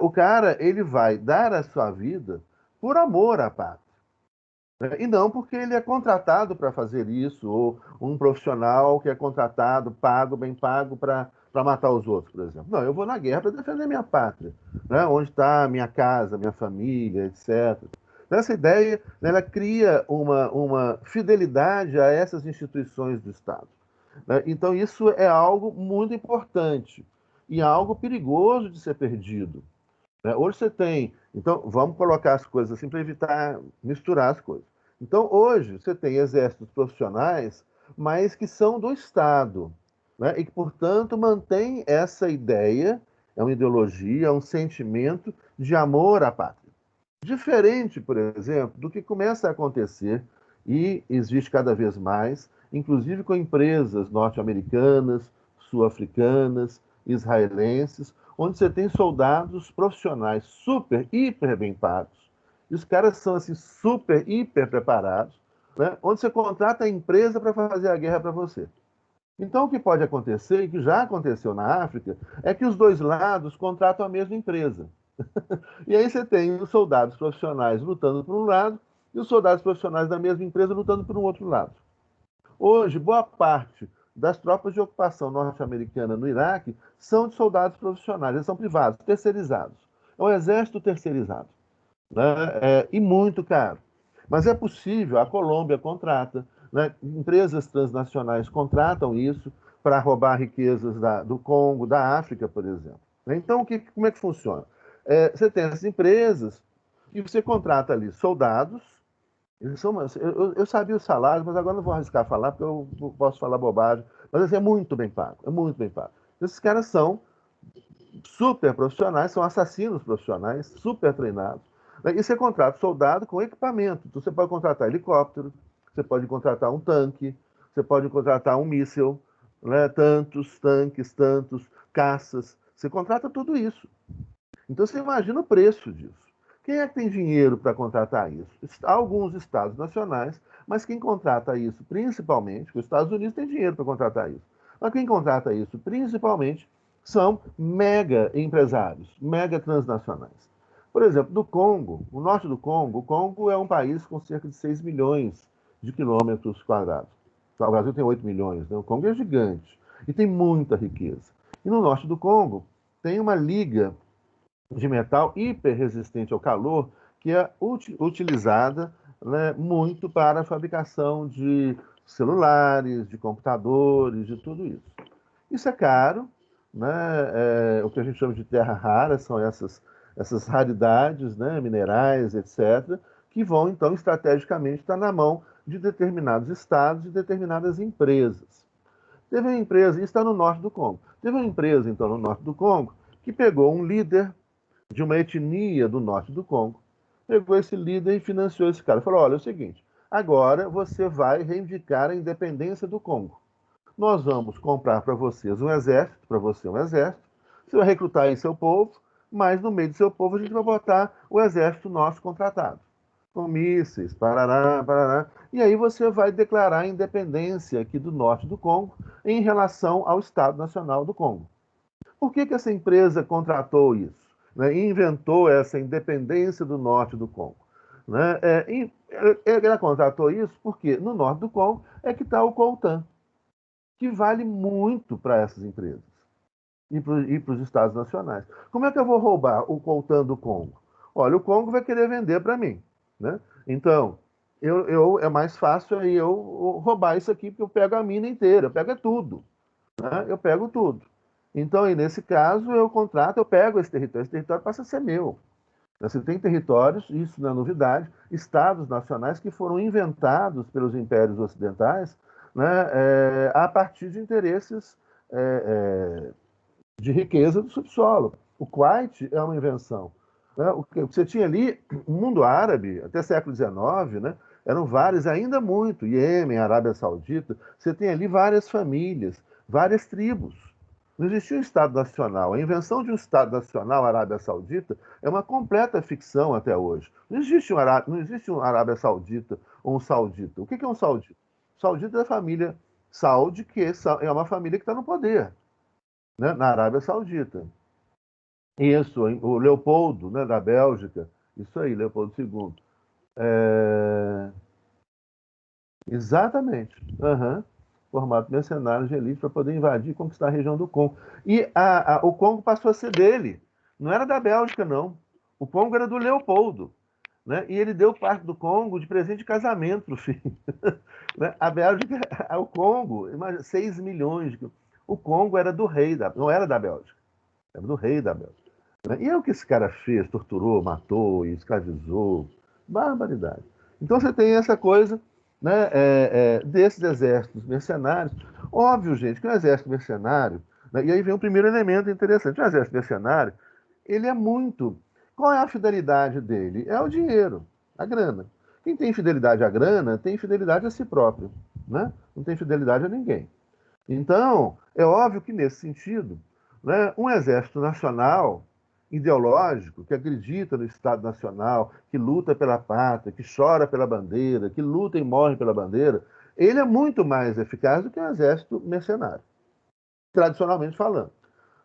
o cara ele vai dar a sua vida por amor à pátria. Né? E não porque ele é contratado para fazer isso, ou um profissional que é contratado, pago, bem pago, para matar os outros, por exemplo. Não, eu vou na guerra para defender minha pátria. Né? Onde está minha casa, minha família, etc. Essa ideia, né, ela cria uma fidelidade a essas instituições do Estado. Né? Então, isso é algo muito importante e algo perigoso de ser perdido. Né? Hoje você tem... Então, vamos colocar as coisas assim para evitar misturar as coisas. Então, hoje, você tem exércitos profissionais, mas que são do Estado. Né? E que, portanto, mantém essa ideia, é uma ideologia, é um sentimento de amor à pátria. Diferente, por exemplo, do que começa a acontecer e existe cada vez mais, inclusive com empresas norte-americanas, sul-africanas, israelenses, onde você tem soldados profissionais super, hiper bem pagos. E os caras são assim super, hiper preparados, né? Onde você contrata a empresa para fazer a guerra para você. Então, o que pode acontecer, e que já aconteceu na África, é que os dois lados contratam a mesma empresa. E aí você tem os soldados profissionais lutando por um lado e os soldados profissionais da mesma empresa lutando por um outro lado. Hoje, boa parte das tropas de ocupação norte-americana no Iraque são de soldados profissionais, eles são privados, terceirizados. É um exército terceirizado, né? E muito caro. Mas é possível, a Colômbia contrata, né? Empresas transnacionais contratam isso para roubar riquezas do Congo, da África, por exemplo. Então, como é que funciona? Você tem essas empresas e você contrata ali soldados. Eles são, eu sabia os salários, mas agora não vou arriscar falar, porque eu posso falar bobagem. Mas assim, é muito bem pago, é muito bem pago. Esses caras são super profissionais, são assassinos profissionais, super treinados. Né? E você contrata soldado com equipamento. Então, você pode contratar helicóptero, você pode contratar um tanque, você pode contratar um míssil, né? Tantos tanques, tantos caças. Você contrata tudo isso. Então, você imagina o preço disso. Quem é que tem dinheiro para contratar isso? Há alguns estados nacionais, mas quem contrata isso principalmente, os Estados Unidos tem dinheiro para contratar isso, mas quem contrata isso principalmente são mega empresários, mega transnacionais. Por exemplo, do Congo, o norte do Congo, o Congo é um país com cerca de 6 milhões de quilômetros quadrados. O Brasil tem 8 milhões, né? O Congo é gigante e tem muita riqueza. E no norte do Congo tem uma liga de metal hiper resistente ao calor, que é utilizada, né, muito para a fabricação de celulares, de computadores, de tudo isso. Isso é caro, né? O que a gente chama de terra rara são essas raridades, né, minerais, etc., que vão, então, estrategicamente estar na mão de determinados estados e determinadas empresas. Teve uma empresa, isso está no norte do Congo, teve uma empresa, então, no norte do Congo, que pegou um líder de uma etnia do norte do Congo, pegou esse líder e financiou esse cara. Falou, olha, é o seguinte, agora você vai reivindicar a independência do Congo. Nós vamos comprar para vocês um exército, você vai recrutar aí seu povo, mas no meio do seu povo a gente vai botar o exército nosso contratado, com mísseis, parará, parará, e aí você vai declarar a independência aqui do norte do Congo em relação ao Estado Nacional do Congo. Por que essa empresa contratou isso? Né, e inventou essa independência do norte do Congo? Né? Ela contratou isso porque no norte do Congo é que está o coltan, que vale muito para essas empresas e para os estados nacionais. Como é que eu vou roubar o coltan do Congo? Olha, o Congo vai querer vender para mim. Né? Então, é mais fácil aí eu roubar isso aqui, porque eu pego a mina inteira, eu pego tudo. Né? Eu pego tudo. Então, aí, nesse caso, eu contrato, eu pego esse território passa a ser meu. Você tem territórios, isso não é novidade, estados nacionais que foram inventados pelos impérios ocidentais, né, a partir de interesses de riqueza do subsolo. O Kuwait é uma invenção. Né? O que você tinha ali, o mundo árabe, até século XIX, né, eram vários, ainda muito, Iêmen, Arábia Saudita, você tem ali várias famílias, várias tribos. Não existia um Estado Nacional. A invenção de um Estado Nacional, Arábia Saudita, é uma completa ficção até hoje. Não existe um Arábia Saudita ou um saudita. O que é um saudita? O saudita é a família Saud, que é uma família que está no poder, né, na Arábia Saudita. Isso, o Leopoldo, né, da Bélgica, isso aí, Leopoldo II. Exatamente. Uhum. Formato mercenário de elite para poder invadir e conquistar a região do Congo. E o Congo passou a ser dele. Não era da Bélgica, não. O Congo era do Leopoldo. Né? E ele deu parte do Congo de presente de casamento para o filho. Né? A Bélgica, o Congo, imagina, 6 milhões. O Congo era do rei, não era da Bélgica. Era do rei da Bélgica. Né? E é o que esse cara fez, torturou, matou e escravizou. Barbaridade. Então você tem essa coisa, né, desses exércitos mercenários. Óbvio, gente, que o exército mercenário, né, e aí vem o primeiro elemento interessante, o exército mercenário, ele é muito... Qual é a fidelidade dele? É o dinheiro, a grana. Quem tem fidelidade à grana, tem fidelidade a si próprio, né? Não tem fidelidade a ninguém. Então, é óbvio que nesse sentido, né, um exército nacional ideológico, que acredita no Estado Nacional, que luta pela pátria, que chora pela bandeira, que luta e morre pela bandeira, ele é muito mais eficaz do que um exército mercenário, tradicionalmente falando.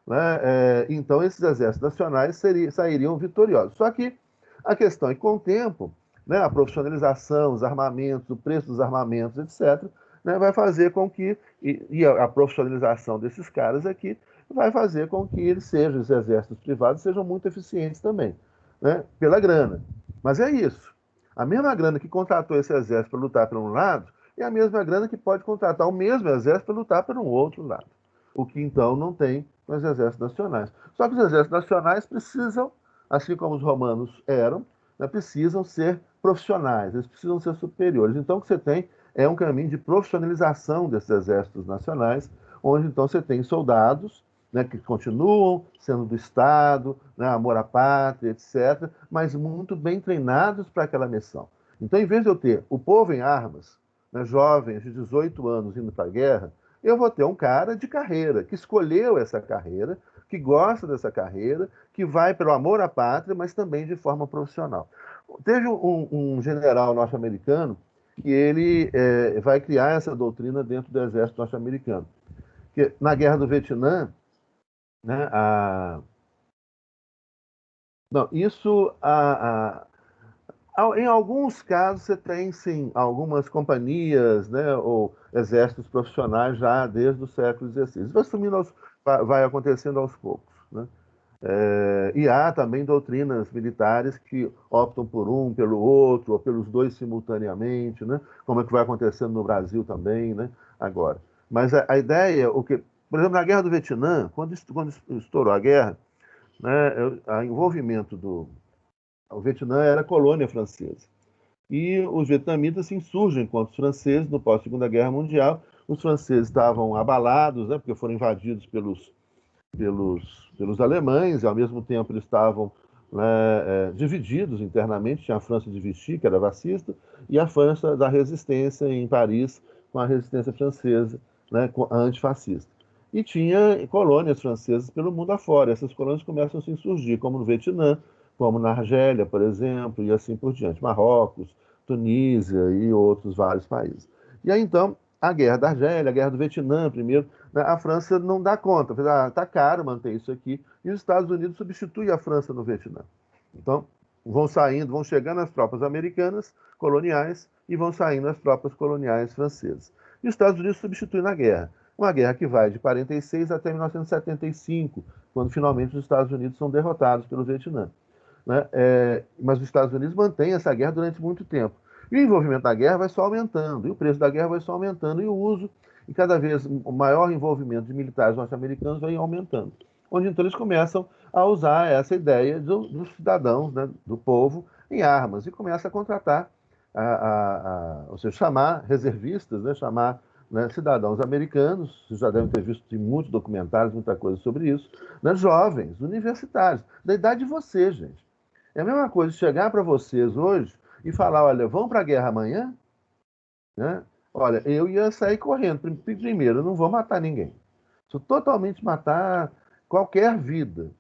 Né? Então, esses exércitos nacionais sairiam vitoriosos. Só que a questão é que, com o tempo, né, a profissionalização, os armamentos, o preço dos armamentos, etc., né, vai fazer com que, e a profissionalização desses caras aqui, vai fazer com que eles sejam, os exércitos privados, sejam muito eficientes também, né, pela grana. Mas é isso. A mesma grana que contratou esse exército para lutar por um lado, é a mesma grana que pode contratar o mesmo exército para lutar por um outro lado. O que, então, não tem nos exércitos nacionais. Só que os exércitos nacionais precisam, assim como os romanos eram, né, precisam ser profissionais, eles precisam ser superiores. Então, o que você tem é um caminho de profissionalização desses exércitos nacionais, onde, então, você tem soldados, né, que continuam sendo do Estado, né, amor à pátria, etc., mas muito bem treinados para aquela missão. Então, em vez de eu ter o povo em armas, né, jovens de 18 anos indo para a guerra, eu vou ter um cara de carreira, que escolheu essa carreira, que gosta dessa carreira, que vai pelo amor à pátria, mas também de forma profissional. Teve um general norte-americano que ele vai criar essa doutrina dentro do exército norte-americano. Que na Guerra do Vietnã, né, não, isso em alguns casos você tem, sim, algumas companhias, né, ou exércitos profissionais já desde o século XVI. Isso vai acontecendo aos poucos. Né? E há também doutrinas militares que optam por um, pelo outro, ou pelos dois simultaneamente, né? Como é que vai acontecendo no Brasil também, né? Agora. Mas a ideia, por exemplo, na Guerra do Vietnã, quando estourou a guerra, né, o envolvimento o Vietnã era colônia francesa. E os vietnamitas se insurgem contra os franceses no pós-Segunda Guerra Mundial. Os franceses estavam abalados, né, porque foram invadidos pelos alemães, e ao mesmo tempo eles estavam, né, divididos internamente. Tinha a França de Vichy, que era fascista, e a França da resistência em Paris, com a resistência francesa, né, antifascista. E tinha colônias francesas pelo mundo afora. Essas colônias começam a se insurgir, como no Vietnã, como na Argélia, por exemplo, e assim por diante. Marrocos, Tunísia e outros vários países. E aí, então, a Guerra da Argélia, a Guerra do Vietnã, primeiro, né, a França não dá conta. Está caro manter isso aqui. E os Estados Unidos substituem a França no Vietnã. Então, vão saindo, vão chegando as tropas americanas coloniais e vão saindo as tropas coloniais francesas. E os Estados Unidos substituem na guerra. Uma guerra que vai de 46 até 1975, quando finalmente os Estados Unidos são derrotados pelo Vietnã. Né? Mas os Estados Unidos mantêm essa guerra durante muito tempo. E o envolvimento da guerra vai só aumentando, e o preço da guerra vai só aumentando, e o uso, e cada vez o maior envolvimento de militares norte-americanos vai aumentando. Onde então eles começam a usar essa ideia dos cidadãos, né, do povo, em armas, e começa a contratar, ou seja, chamar reservistas, né, chamar, né, cidadãos americanos, vocês já devem ter visto em muitos documentários, muita coisa sobre isso, né, jovens, universitários, da idade de vocês, gente. É a mesma coisa chegar para vocês hoje e falar, olha, vão para a guerra amanhã? Né? Olha, eu ia sair correndo. Primeiro, eu não vou matar ninguém. Sou totalmente matar qualquer vida.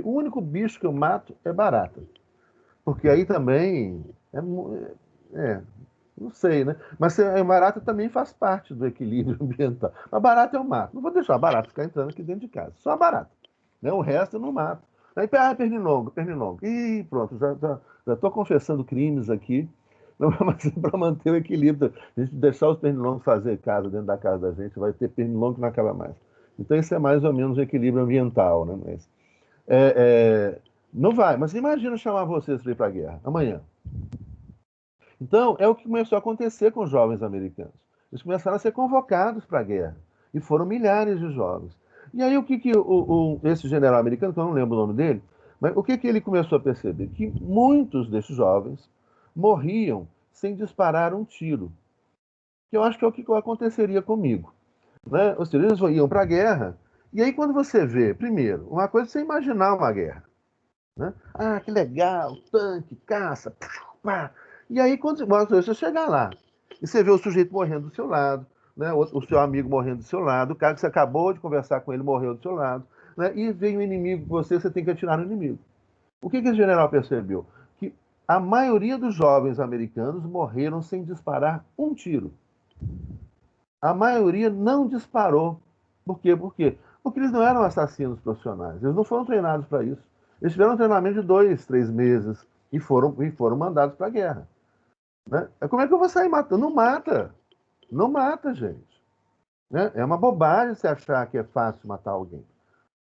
O único bicho que eu mato é barata. Porque aí também não sei, né? Mas a barata também faz parte do equilíbrio ambiental. A barata eu mato. Não vou deixar a barata ficar entrando aqui dentro de casa. Só a barata. Né? O resto eu não mato. Aí, pernilongo. Ih, pronto, já estou confessando crimes aqui, mas para manter o equilíbrio. A gente deixar os pernilongos fazer casa dentro da casa da gente, vai ter pernilongo que não acaba mais. Então, isso é mais ou menos o equilíbrio ambiental, né? Mas, não vai, mas imagina chamar vocês para ir para a guerra, amanhã. Então, é o que começou a acontecer com os jovens americanos. Eles começaram a ser convocados para a guerra, e foram milhares de jovens. E aí, o que esse general americano, que eu não lembro o nome dele, mas o que ele começou a perceber? Que muitos desses jovens morriam sem disparar um tiro. Que eu acho que é o que aconteceria comigo. Né? Ou seja, eles iam para a guerra, e aí quando você vê, primeiro, uma coisa é você imaginar uma guerra. Né? Ah, que legal, tanque, caça, pá. E aí quando você chegar lá, e você vê o sujeito morrendo do seu lado, né? O seu amigo morrendo do seu lado, o cara que você acabou de conversar com ele morreu do seu lado, né? E vem um inimigo com você tem que atirar no inimigo. O que esse general percebeu? Que a maioria dos jovens americanos morreram sem disparar um tiro. A maioria não disparou. Por quê? Porque eles não eram assassinos profissionais. Eles não foram treinados para isso. Eles tiveram um treinamento de 2, 3 meses e foram mandados para a guerra. Né? Como é que eu vou sair matando? Não mata. Não mata, gente. Né? É uma bobagem você achar que é fácil matar alguém.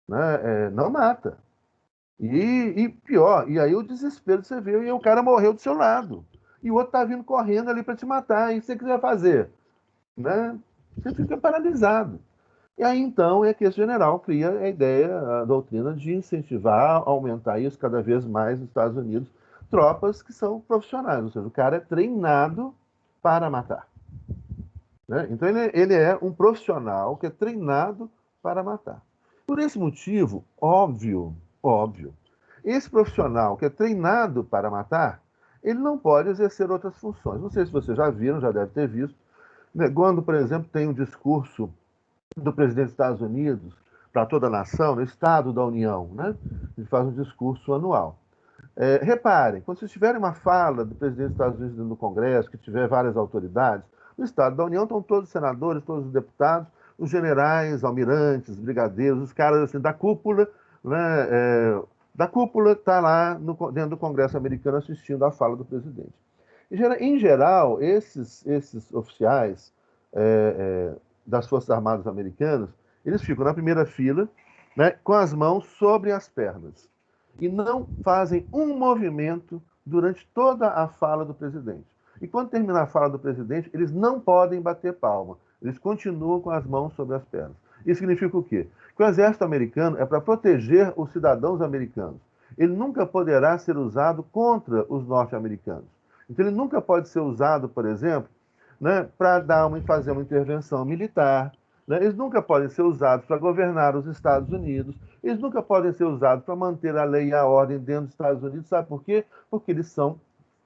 Né? Não mata. E pior, e aí o desespero você vê, e o cara morreu do seu lado. E o outro tá vindo correndo ali para te matar. E o que você quiser fazer? Né? Você fica paralisado. E aí, então, é que esse general cria a ideia, a doutrina de incentivar, aumentar isso cada vez mais nos Estados Unidos, tropas que são profissionais, ou seja, o cara é treinado para matar. Né? Então, ele é um profissional que é treinado para matar. Por esse motivo, óbvio, esse profissional que é treinado para matar, ele não pode exercer outras funções. Não sei se vocês já viram, já deve ter visto, né? Quando, por exemplo, tem um discurso do presidente dos Estados Unidos para toda a nação, no Estado da União, né? Ele faz um discurso anual. Reparem, quando vocês tiverem uma fala do presidente dos Estados Unidos no Congresso, que tiver várias autoridades, no Estado da União estão todos os senadores, todos os deputados, os generais, almirantes, brigadeiros, os caras assim, da cúpula, né? Da cúpula está lá dentro do Congresso americano assistindo à fala do presidente. Em geral, esses oficiais das Forças Armadas americanas, eles ficam na primeira fila, né, com as mãos sobre as pernas. E não fazem um movimento durante toda a fala do presidente. E quando terminar a fala do presidente, eles não podem bater palma. Eles continuam com as mãos sobre as pernas. Isso significa o quê? Que o exército americano é para proteger os cidadãos americanos. Ele nunca poderá ser usado contra os norte-americanos. Então, ele nunca pode ser usado, por exemplo, né, para fazer uma intervenção militar. Né? Eles nunca podem ser usados para governar os Estados Unidos. Eles nunca podem ser usados para manter a lei e a ordem dentro dos Estados Unidos. Sabe por quê? Porque eles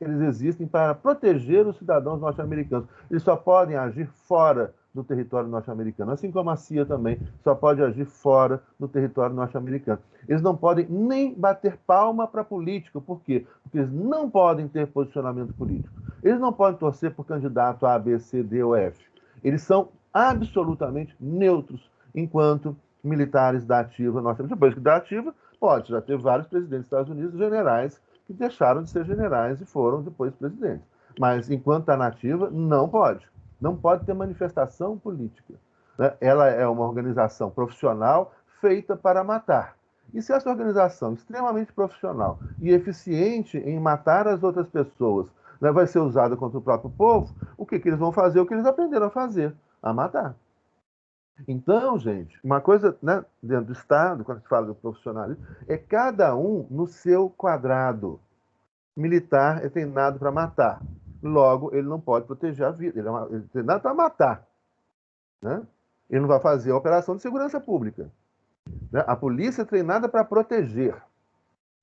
existem para proteger os cidadãos norte-americanos. Eles só podem agir fora do território norte-americano, assim como a CIA também só pode agir fora do território norte-americano. Eles não podem nem bater palma para político. Por quê? Porque eles não podem ter posicionamento político. Eles não podem torcer por candidato A, B, C, D ou F. Eles são absolutamente neutros enquanto militares da ativa norte-americana. Depois que da ativa, pode já ter vários presidentes dos Estados Unidos, generais, que deixaram de ser generais e foram depois presidentes. Mas, enquanto está nativa, não pode. Não pode ter manifestação política. Né? Ela é uma organização profissional feita para matar. E se essa organização extremamente profissional e eficiente em matar as outras pessoas, né, vai ser usada contra o próprio povo, o que eles vão fazer? O que eles aprenderam a fazer? A matar. Então, gente, uma coisa, né, dentro do Estado, quando se fala do profissionalismo, é cada um no seu quadrado. Militar é treinado para matar. Logo, ele não pode proteger a vida. Ele é treinado para matar. Né? Ele não vai fazer a operação de segurança pública. Né? A polícia é treinada para proteger.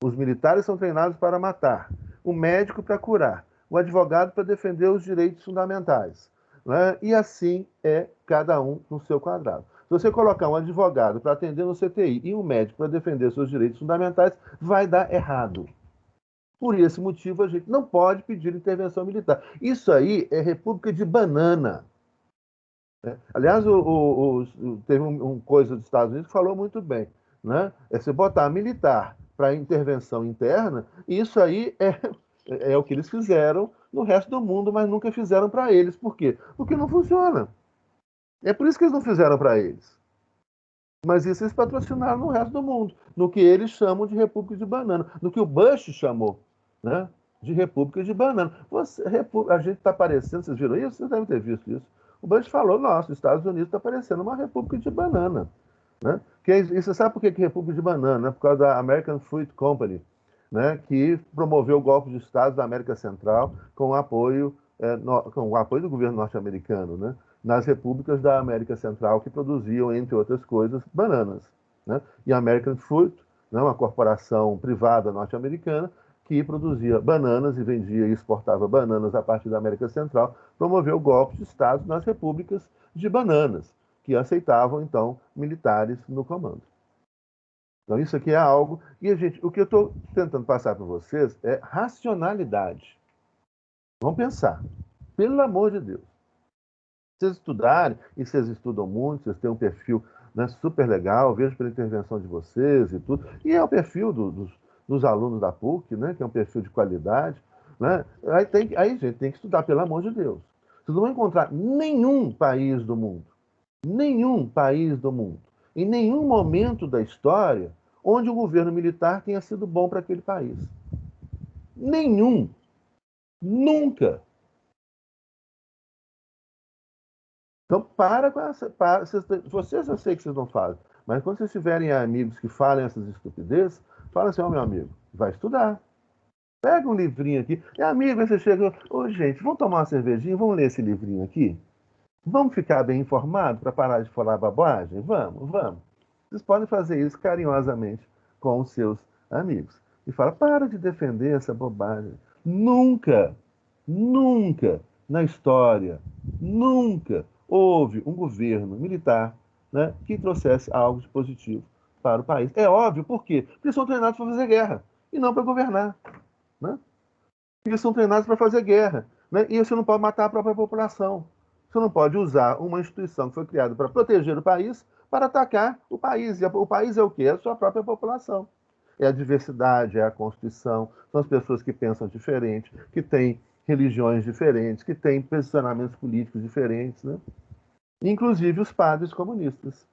Os militares são treinados para matar. O médico para curar. O advogado para defender os direitos fundamentais. Né? E assim é cada um no seu quadrado. Se você colocar um advogado para atender no CTI e um médico para defender seus direitos fundamentais, vai dar errado. Por esse motivo, a gente não pode pedir intervenção militar. Isso aí é República de Banana. Aliás, teve um coisa dos Estados Unidos que falou muito bem. Né? É você botar militar para intervenção interna, isso aí é o que eles fizeram no resto do mundo, mas nunca fizeram para eles. Por quê? Porque não funciona. É por isso que eles não fizeram para eles. Mas isso eles patrocinaram no resto do mundo, no que eles chamam de República de Banana, no que o Bush chamou, né, de República de Banana. A gente está parecendo, vocês viram isso? Vocês devem ter visto isso. O Bush falou, nossa, os Estados Unidos está parecendo uma República de Banana. Né? E você sabe por que República de Banana? Né? Por causa da American Fruit Company, né, que promoveu o golpe de Estado da América Central com o apoio do governo norte-americano, né, nas repúblicas da América Central que produziam, entre outras coisas, bananas. Né? E a American Fruit, né, uma corporação privada norte-americana que produzia bananas e vendia e exportava bananas a partir da América Central, promoveu o golpe de Estado nas repúblicas de bananas, que aceitavam, então, militares no comando. Então, isso aqui é algo... E, gente, o que eu estou tentando passar para vocês é racionalidade. Vamos pensar. Pelo amor de Deus. Vocês estudarem, e vocês estudam muito, vocês têm um perfil, né, super legal, vejo pela intervenção de vocês e tudo. E é o perfil dos alunos da PUC, né, que é um perfil de qualidade. Né? Aí, gente, tem que estudar, pelo amor de Deus. Vocês não vão encontrar nenhum país do mundo, em nenhum momento da história, onde o governo militar tenha sido bom para aquele país. Nenhum. Nunca. Então, para com essa... vocês, eu sei que vocês não fazem, mas quando vocês tiverem amigos que falem essas estupidezes, fala assim, meu amigo, vai estudar. Pega um livrinho aqui. Amigo, aí você chega... Gente, vamos tomar uma cervejinha? Vamos ler esse livrinho aqui? Vamos ficar bem informados para parar de falar bobagem? Vamos. Vocês podem fazer isso carinhosamente com os seus amigos. E fala, para de defender essa bobagem. Nunca na história, nunca houve um governo militar, né, que trouxesse algo de positivo para o país. É óbvio, por quê? Porque eles são treinados para fazer guerra e não para governar. Né? Eles são treinados para fazer guerra. Né? E você não pode matar a própria população. Você não pode usar uma instituição que foi criada para proteger o país para atacar o país. E o país é o quê? É a sua própria população. É a diversidade, é a Constituição, são as pessoas que pensam diferente, que têm religiões diferentes, que têm posicionamentos políticos diferentes, né? Inclusive os padres comunistas.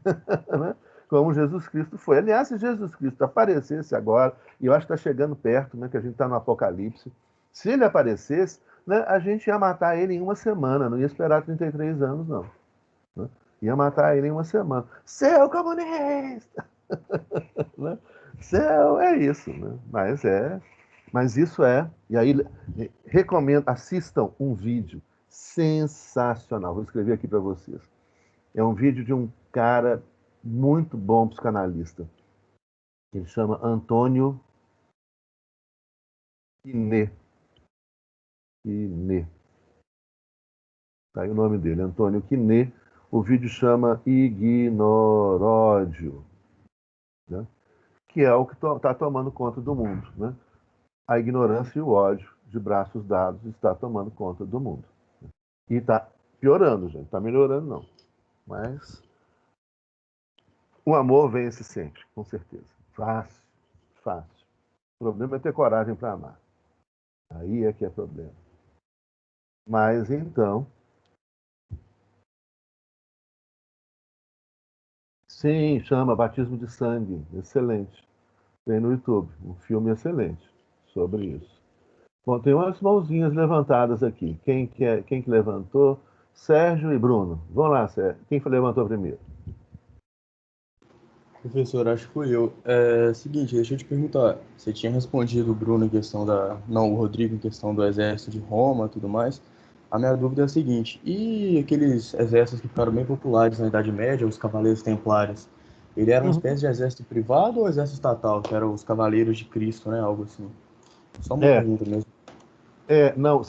Né? Como Jesus Cristo foi. Aliás, se Jesus Cristo aparecesse agora, e eu acho que está chegando perto, né, que a gente está no Apocalipse, se ele aparecesse, né, a gente ia matar ele em uma semana, não ia esperar 33 anos, não. Né? Ia matar ele em uma semana. Seu comunista! Né? Seu, é isso, né? Mas isso é, e aí recomendo, assistam um vídeo sensacional, vou escrever aqui para vocês. É um vídeo de um cara muito bom psicanalista. Ele chama Antônio Quiné. Tá aí o nome dele, Antônio Quiné. O vídeo chama Ignoródio, né? Que é o que está tomando conta do mundo. Né? A ignorância e o ódio de braços dados está tomando conta do mundo. E está piorando, gente. Está melhorando, não. Mas o amor vence sempre, com certeza. Fácil. O problema é ter coragem para amar. Aí é que é problema. Mas então, sim, chama Batismo de Sangue, excelente. Tem no YouTube, um filme excelente sobre isso. Bom, tem umas mãozinhas levantadas aqui. Quem que levantou? Sérgio e Bruno. Vamos lá, Sérgio. Quem levantou primeiro? Professor, acho que fui eu. Seguinte, deixa eu te perguntar. Você tinha respondido o Bruno em questão da... Não, o Rodrigo em questão do exército de Roma e tudo mais. A minha dúvida é a seguinte. E aqueles exércitos que ficaram bem populares na Idade Média, os Cavaleiros Templários, ele era uma espécie de exército privado ou exército estatal, que eram os Cavaleiros de Cristo, né? Algo assim. Só uma pergunta mesmo. Não,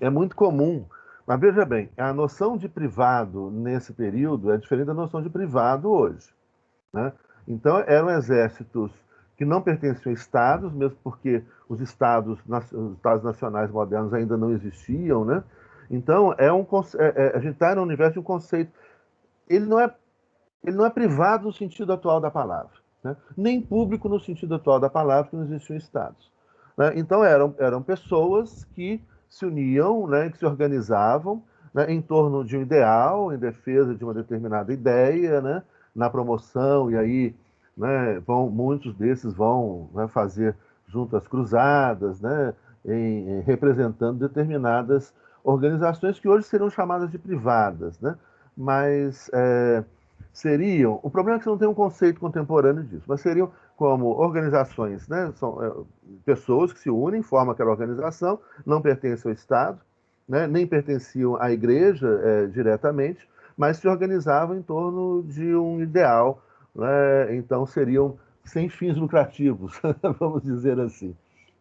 é muito comum. Mas veja bem, a noção de privado nesse período é diferente da noção de privado hoje, né? Então, eram exércitos que não pertenciam a estados, mesmo porque os estados nacionais modernos ainda não existiam, né? Então, a gente está no universo de um conceito. Ele não é privado no sentido atual da palavra, né? Nem público no sentido atual da palavra, que não existiam estados, né? Então, eram pessoas que se uniam, né, que se organizavam, né, em torno de um ideal, em defesa de uma determinada ideia, né, na promoção, e aí, né, muitos desses vão, né, fazer junto às cruzadas, né, representando determinadas organizações que hoje seriam chamadas de privadas, né, mas seriam... O problema é que você não tem um conceito contemporâneo disso, mas seriam como organizações, né, são pessoas que se unem, formam aquela organização, não pertencem ao Estado, né, nem pertenciam à igreja diretamente, mas se organizavam em torno de um ideal, né? Então seriam sem fins lucrativos, vamos dizer assim,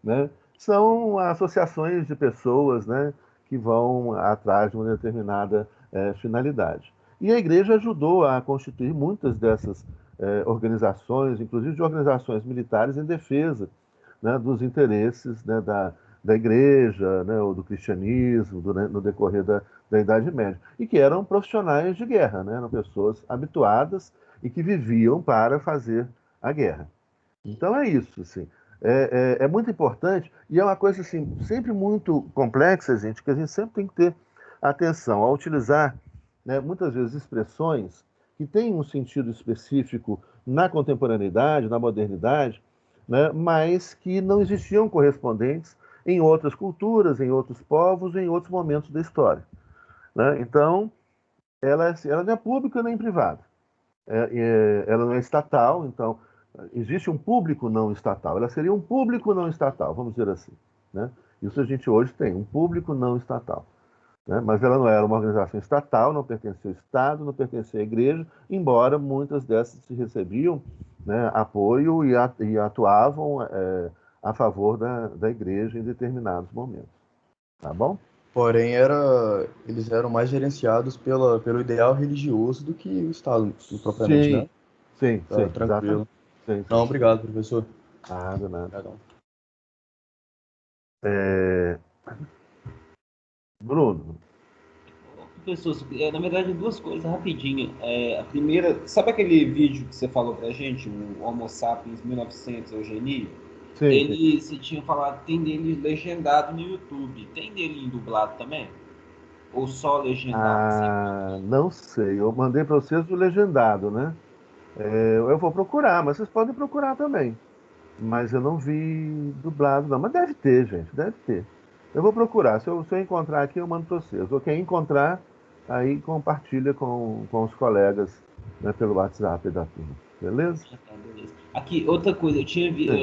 né? São associações de pessoas, né, que vão atrás de uma determinada finalidade. E a igreja ajudou a constituir muitas dessas organizações, inclusive de organizações militares em defesa, né, dos interesses, né, da igreja, né, ou do cristianismo, no decorrer da Idade Média, e que eram profissionais de guerra, né, eram pessoas habituadas e que viviam para fazer a guerra. Então é isso, assim. É muito importante e é uma coisa assim, sempre muito complexa, gente, que a gente sempre tem que ter atenção ao utilizar, né, muitas vezes expressões que têm um sentido específico na contemporaneidade, na modernidade, né, mas que não existiam correspondentes em outras culturas, em outros povos, em outros momentos da história, né? Então, ela não é pública nem privada. Ela não é estatal, então existe um público não estatal. Ela seria um público não estatal, vamos dizer assim, né? Isso a gente hoje tem, um público não estatal, né? Mas ela não era uma organização estatal, não pertencia ao Estado, não pertencia à igreja, embora muitas dessas se recebiam, né, apoio e atuavam a favor da igreja em determinados momentos. Tá bom? Porém, eles eram mais gerenciados pelo ideal religioso do que o Estado, propriamente, né? Sim, tranquilo. Sim. Não, obrigado, professor. Nada. Obrigadão. Bruno. Professor, na verdade, duas coisas rapidinho. A primeira, sabe aquele vídeo que você falou pra gente, o Homo Sapiens 1900, Eugenia? Sim. Você tinha falado, tem dele legendado no YouTube. Tem dele em dublado também? Ou só legendado? Não sei. Eu mandei para vocês o legendado, né? Eu vou procurar, mas vocês podem procurar também. Mas eu não vi dublado, não. Mas deve ter, gente, deve ter. Eu vou procurar. Se eu encontrar aqui, eu mando para vocês. Ou quem encontrar, aí compartilha com os colegas, né, pelo WhatsApp da turma. Beleza? Beleza. Aqui, outra coisa, eu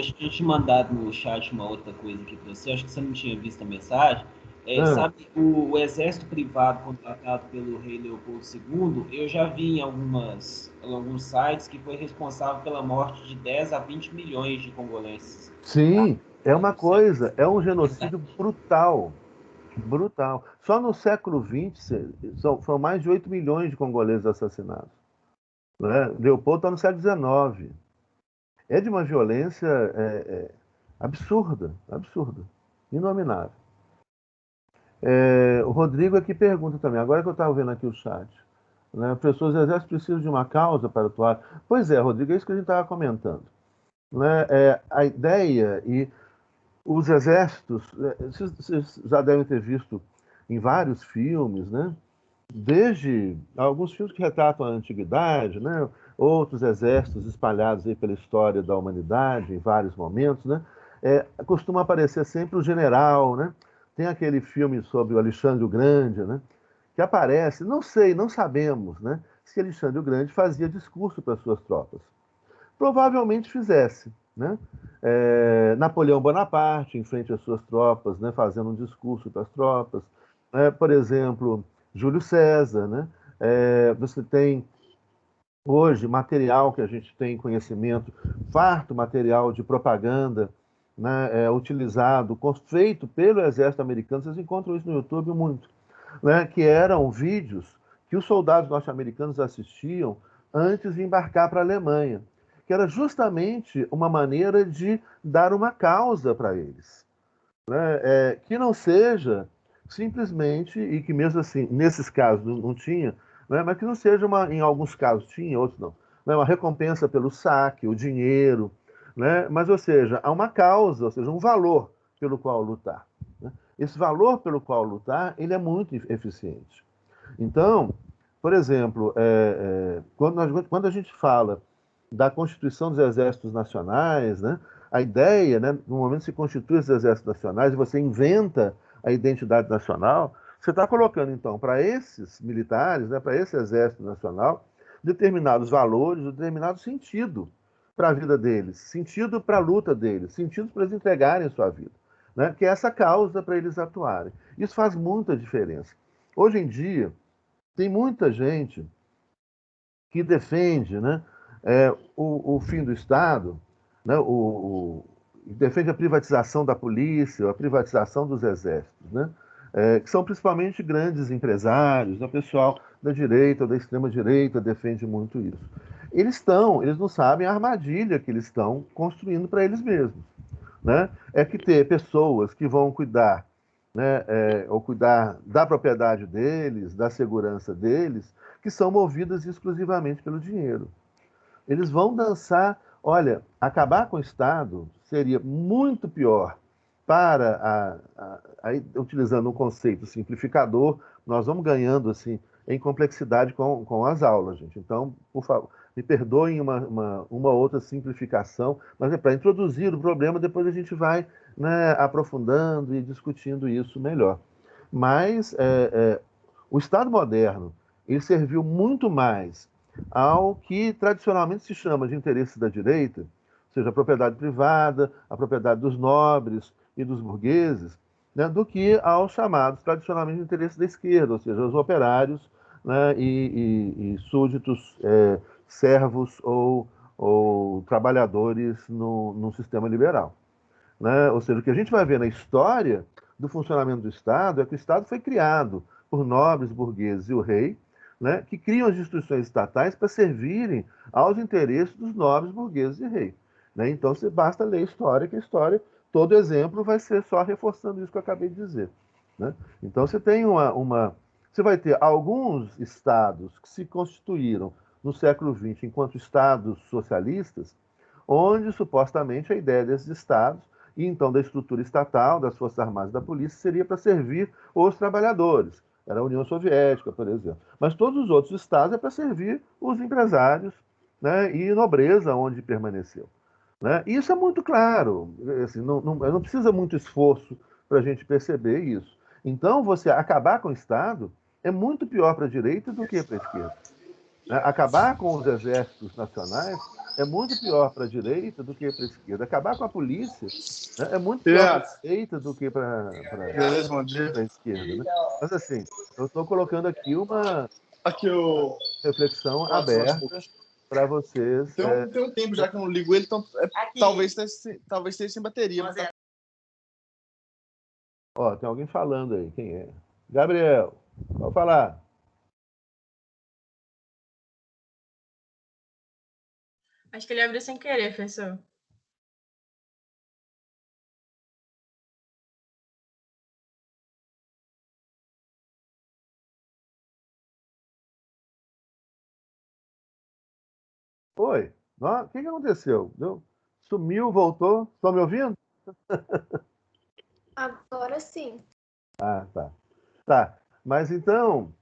acho que eu tinha mandado no chat uma outra coisa aqui para você, acho que você não tinha visto a mensagem. Sabe, o exército privado contratado pelo rei Leopoldo II, eu já vi em alguns sites que foi responsável pela morte de 10 a 20 milhões de congolenses. Sim, é uma coisa, é um genocídio brutal. Brutal. Só no século XX são mais de 8 milhões de congoleses assassinados, né? Leopoldo está no século XIX. É de uma violência absurda, inominável. O Rodrigo aqui pergunta também, agora que eu estava vendo aqui o chat, né, pessoas do exército precisam de uma causa para atuar. Pois é, Rodrigo, é isso que a gente estava comentando, né? A ideia, e Os exércitos, vocês já devem ter visto em vários filmes, né? Desde alguns filmes que retratam a antiguidade, né? Outros exércitos espalhados aí pela história da humanidade em vários momentos, né? Costuma aparecer sempre o general, né? Tem aquele filme sobre o Alexandre o Grande, né? Que aparece, não sei, não sabemos, né? Se Alexandre o Grande fazia discurso para suas tropas. Provavelmente fizesse, né? Napoleão Bonaparte, em frente às suas tropas, né? Fazendo um discurso para as tropas. Por exemplo, Júlio César, né? Você tem hoje material que a gente tem conhecimento, farto material de propaganda, né? Utilizado, feito pelo exército americano, vocês encontram isso no YouTube muito, né? Que eram vídeos que os soldados norte-americanos assistiam antes de embarcar para a Alemanha, que era justamente uma maneira de dar uma causa para eles, né? Que não seja simplesmente, e que mesmo assim, nesses casos não tinha, né? Mas que não seja em alguns casos tinha, outros não, né? Uma recompensa pelo saque, o dinheiro, né? Mas, ou seja, há uma causa, ou seja, um valor pelo qual lutar, né? Esse valor pelo qual lutar, ele é muito eficiente. Então, por exemplo, quando a gente fala da constituição dos exércitos nacionais, né, a ideia, né, no momento que se constitui os exércitos nacionais e você inventa a identidade nacional, você está colocando, então, para esses militares, né, para esse exército nacional, determinados valores, determinado sentido para a vida deles, sentido para a luta deles, sentido para eles entregarem a sua vida, né, que é essa causa para eles atuarem. Isso faz muita diferença. Hoje em dia, tem muita gente que defende, né, o fim do Estado, né, defende a privatização da polícia, a privatização dos exércitos, né, que são principalmente grandes empresários, né, o pessoal da direita ou da extrema-direita defende muito isso. Eles não sabem a armadilha que eles estão construindo para eles mesmos, né? É que ter pessoas que vão cuidar, né, ou cuidar da propriedade deles, da segurança deles, que são movidas exclusivamente pelo dinheiro. Eles vão dançar. Olha, acabar com o Estado seria muito pior utilizando um conceito simplificador, nós vamos ganhando assim em complexidade com as aulas, gente. Então, por favor, me perdoem uma outra simplificação, mas é para introduzir o problema, depois a gente vai, né, aprofundando e discutindo isso melhor. Mas o Estado moderno, ele serviu muito mais ao que tradicionalmente se chama de interesses da direita, ou seja, a propriedade privada, a propriedade dos nobres e dos burgueses, né, do que aos chamados tradicionalmente interesses da esquerda, ou seja, os operários, né, e súditos, servos ou trabalhadores no sistema liberal, né? Ou seja, o que a gente vai ver na história do funcionamento do Estado é que o Estado foi criado por nobres, burgueses e o rei, né, que criam as instituições estatais para servirem aos interesses dos nobres, burgueses e rei, né? Então, basta ler a história, que a história, todo exemplo vai ser só reforçando isso que eu acabei de dizer, né? Então, você tem você vai ter alguns estados que se constituíram no século XX enquanto estados socialistas, onde supostamente a ideia desses estados e então da estrutura estatal, das Forças Armadas e da Polícia, seria para servir os trabalhadores. Era a União Soviética, por exemplo. Mas todos os outros estados é para servir os empresários, né, e nobreza onde permaneceu, né? E isso é muito claro, assim, não precisa muito esforço para a gente perceber isso. Então, você acabar com o Estado é muito pior para a direita do que para a esquerda, né? Acabar com os exércitos nacionais é muito pior para a direita do que para a esquerda. Acabar com a polícia, né, é muito pior para a direita do que para a esquerda, né? Mas, assim, eu estou colocando aqui uma reflexão aberta para vocês. Tem um tempo já que eu não ligo ele, então talvez esteja sem bateria. Mas Ó, tem alguém falando aí. Quem é? Gabriel, pode falar. Acho que ele abriu sem querer, professor. Oi. O que aconteceu? Sumiu, voltou? Estão me ouvindo? Agora sim. Ah, tá. Tá, mas então,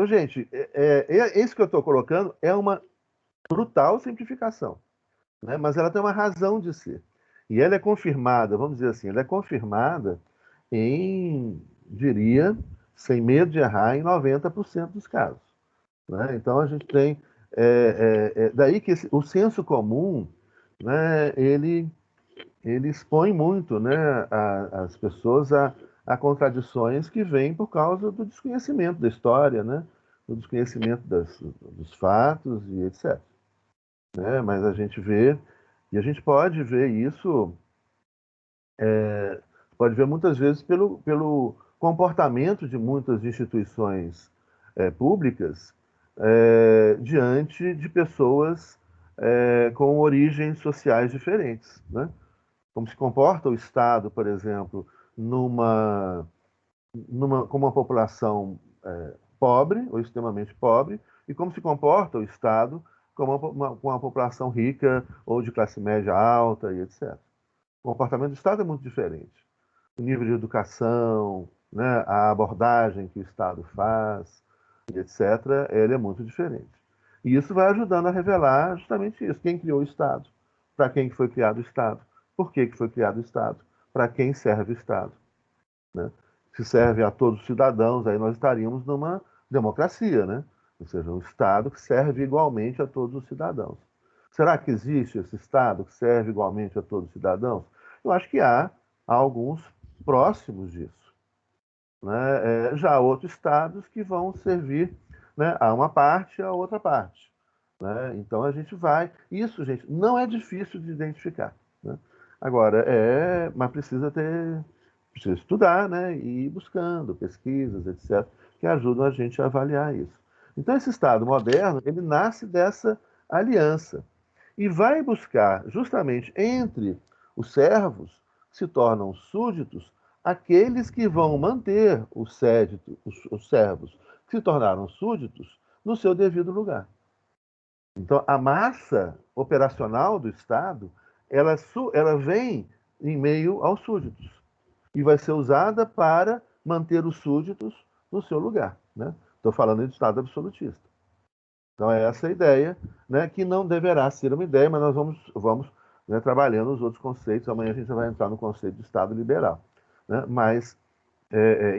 gente, isso que eu estou colocando é uma brutal simplificação, né? Mas ela tem uma razão de ser. E ela é confirmada, vamos dizer assim, ela é confirmada diria, sem medo de errar, em 90% dos casos, né? Então a gente tem, daí que o senso comum, né, ele expõe muito, né, as pessoas a contradições que vêm por causa do desconhecimento da história, né, do desconhecimento dos fatos e etc. Né? Mas a gente vê, e a gente pode ver isso, pode ver muitas vezes pelo comportamento de muitas instituições públicas diante de pessoas com origens sociais diferentes, né? Como se comporta o Estado, por exemplo, com uma população pobre ou extremamente pobre, e como se comporta o Estado com uma população rica ou de classe média alta e etc. O comportamento do Estado é muito diferente. O nível de educação, né, a abordagem que o Estado faz, e etc., ele é muito diferente. E isso vai ajudando a revelar justamente isso. Quem criou o Estado? Para quem foi criado o Estado? Por que foi criado o Estado? Para quem serve o Estado? Né? Se serve a todos os cidadãos, aí nós estaríamos numa democracia, né? Ou seja, um Estado que serve igualmente a todos os cidadãos. Será que existe esse Estado que serve igualmente a todos os cidadãos? Eu acho que há alguns próximos disso, né? Já há outros Estados que vão servir, né, a uma parte e a outra parte, né? Então a gente vai... Isso, gente, não é difícil de identificar, né? Agora, mas precisa estudar, né, e ir buscando pesquisas, etc., que ajudam a gente a avaliar isso. Então, esse Estado moderno, ele nasce dessa aliança e vai buscar, justamente entre os servos, que se tornam súditos, aqueles que vão manter os servos que se tornaram súditos no seu devido lugar. Então, a massa operacional do Estado, ela vem em meio aos súditos e vai ser usada para manter os súditos no seu lugar, né? Estou falando de Estado absolutista. Então, é essa a ideia, né, que não deverá ser uma ideia, mas nós vamos né, trabalhando os outros conceitos. Amanhã a gente vai entrar no conceito de Estado liberal, né? Mas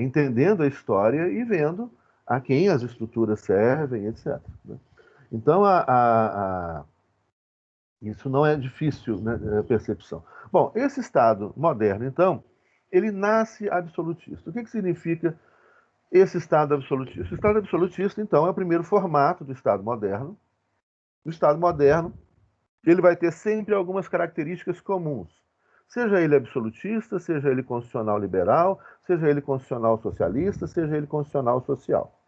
entendendo a história e vendo a quem as estruturas servem, etc. Né? Então, isso não é difícil, né, percepção. Bom, esse Estado moderno, então, ele nasce absolutista. O que significa esse Estado absolutista? O Estado absolutista, então, é o primeiro formato do Estado moderno. O Estado moderno, ele vai ter sempre algumas características comuns. Seja ele absolutista, seja ele constitucional liberal, seja ele constitucional socialista, seja ele constitucional social,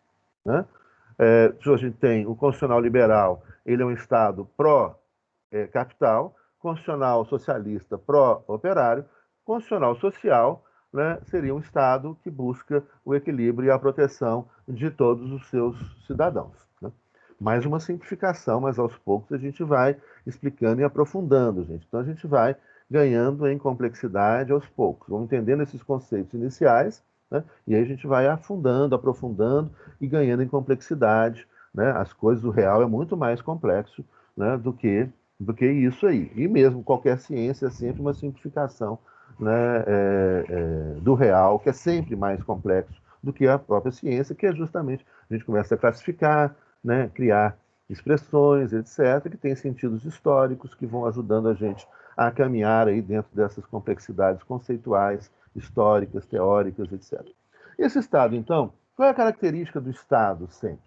né? A gente tem o constitucional liberal, ele é um Estado pró-capital, constitucional socialista pró-operário, constitucional social, né, seria um Estado que busca o equilíbrio e a proteção de todos os seus cidadãos, né? Mais uma simplificação, mas aos poucos a gente vai explicando e aprofundando, gente. Então a gente vai ganhando em complexidade aos poucos. Vamos entendendo esses conceitos iniciais, né? E aí a gente vai afundando, aprofundando e ganhando em complexidade, né? As coisas do real é muito mais complexo, né, do que isso aí. E mesmo qualquer ciência é sempre uma simplificação, né, do real, que é sempre mais complexo do que a própria ciência, que é justamente a gente começa a classificar, né, criar expressões, etc., que têm sentidos históricos que vão ajudando a gente a caminhar aí dentro dessas complexidades conceituais, históricas, teóricas, etc. Esse Estado, então, qual é a característica do Estado sempre?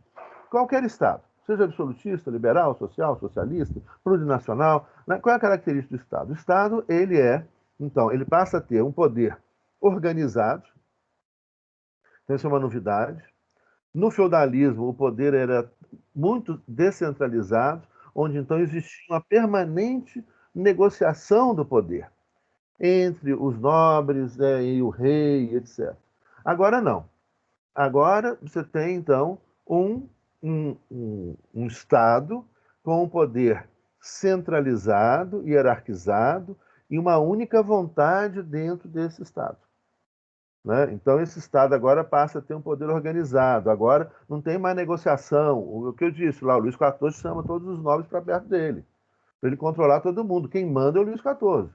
Qualquer Estado, seja absolutista, liberal, social, socialista, plurinacional, né? Qual é a característica do Estado? O Estado, ele passa a ter um poder organizado, então isso é uma novidade. No feudalismo, o poder era muito descentralizado, onde então existia uma permanente negociação do poder entre os nobres, né, e o rei, etc. Agora não. Agora você tem, então, um Estado com um poder centralizado, hierarquizado, e uma única vontade dentro desse Estado. Né? Então, esse Estado agora passa a ter um poder organizado, agora não tem mais negociação. O que eu disse lá, o Luís XIV chama todos os nobres para perto dele, para ele controlar todo mundo. Quem manda é o Luís XIV.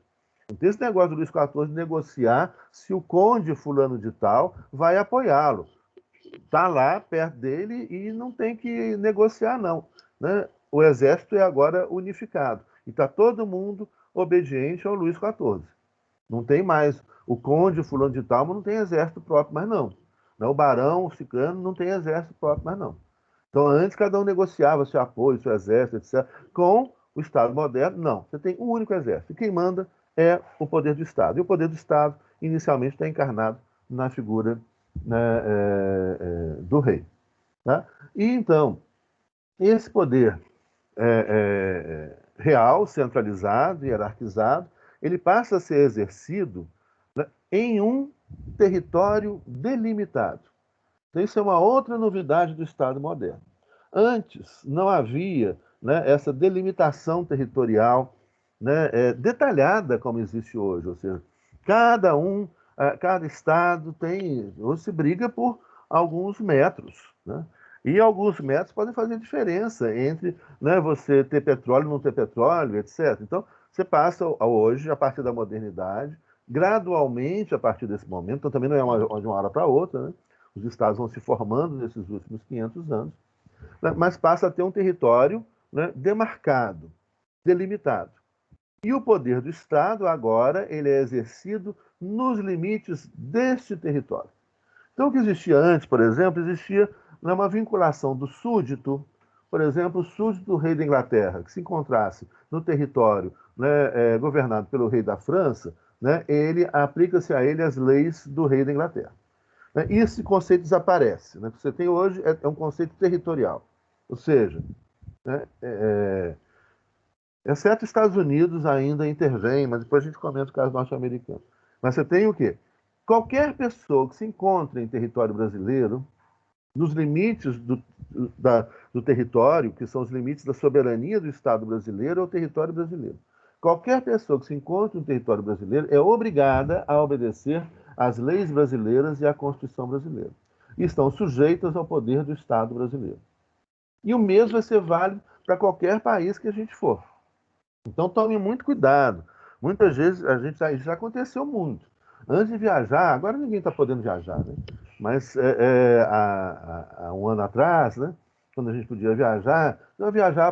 Não tem esse negócio do Luís XIV negociar se o conde fulano de tal vai apoiá-lo. Está lá perto dele e não tem que negociar, não. Né? O exército é agora unificado. E está todo mundo obediente ao Luís XIV. Não tem mais o conde fulano de tal, mas não tem exército próprio mais, não. O barão, o ciclano, não tem exército próprio mais, não. Então, antes, cada um negociava seu apoio, seu exército, etc. Com o Estado moderno, não. Você tem um único exército. E quem manda é o poder do Estado. E o poder do Estado, inicialmente, está encarnado na figura, né, do rei. Tá? E, então, esse poder real, centralizado, hierarquizado, ele passa a ser exercido, né, em um território delimitado. Então, isso é uma outra novidade do Estado moderno. Antes, não havia, né, essa delimitação territorial, né, detalhada como existe hoje. Ou seja, cada estado tem, ou se briga por alguns metros. Né? E alguns metros podem fazer diferença entre, né, você ter petróleo e não ter petróleo, etc. Então, você passa hoje, a partir da modernidade, gradualmente, a partir desse momento, então também não é de uma hora para outra, né? Os estados vão se formando nesses últimos 500 anos, né? Mas passa a ter um território, né, demarcado, delimitado. E o poder do Estado, agora, ele é exercido nos limites deste território. Então, o que existia antes, por exemplo, existia uma vinculação do súdito, por exemplo, o súdito do rei da Inglaterra, que se encontrasse no território, né, governado pelo rei da França, né, aplica-se a ele as leis do rei da Inglaterra. Né, e esse conceito desaparece. Né? O que você tem hoje é um conceito territorial. Ou seja, né, exceto os Estados Unidos ainda intervém, mas depois a gente comenta o caso norte-americano. Mas você tem o quê? Qualquer pessoa que se encontre em território brasileiro, nos limites do território, que são os limites da soberania do Estado brasileiro, é o território brasileiro. Qualquer pessoa que se encontre no território brasileiro é obrigada a obedecer às leis brasileiras e à Constituição brasileira. E estão sujeitas ao poder do Estado brasileiro. E o mesmo vai ser válido para qualquer país que a gente for. Então, tome muito cuidado. Muitas vezes, isso já aconteceu muito. Antes de viajar, agora ninguém está podendo viajar, né? Mas há um ano atrás, né, quando a gente podia viajar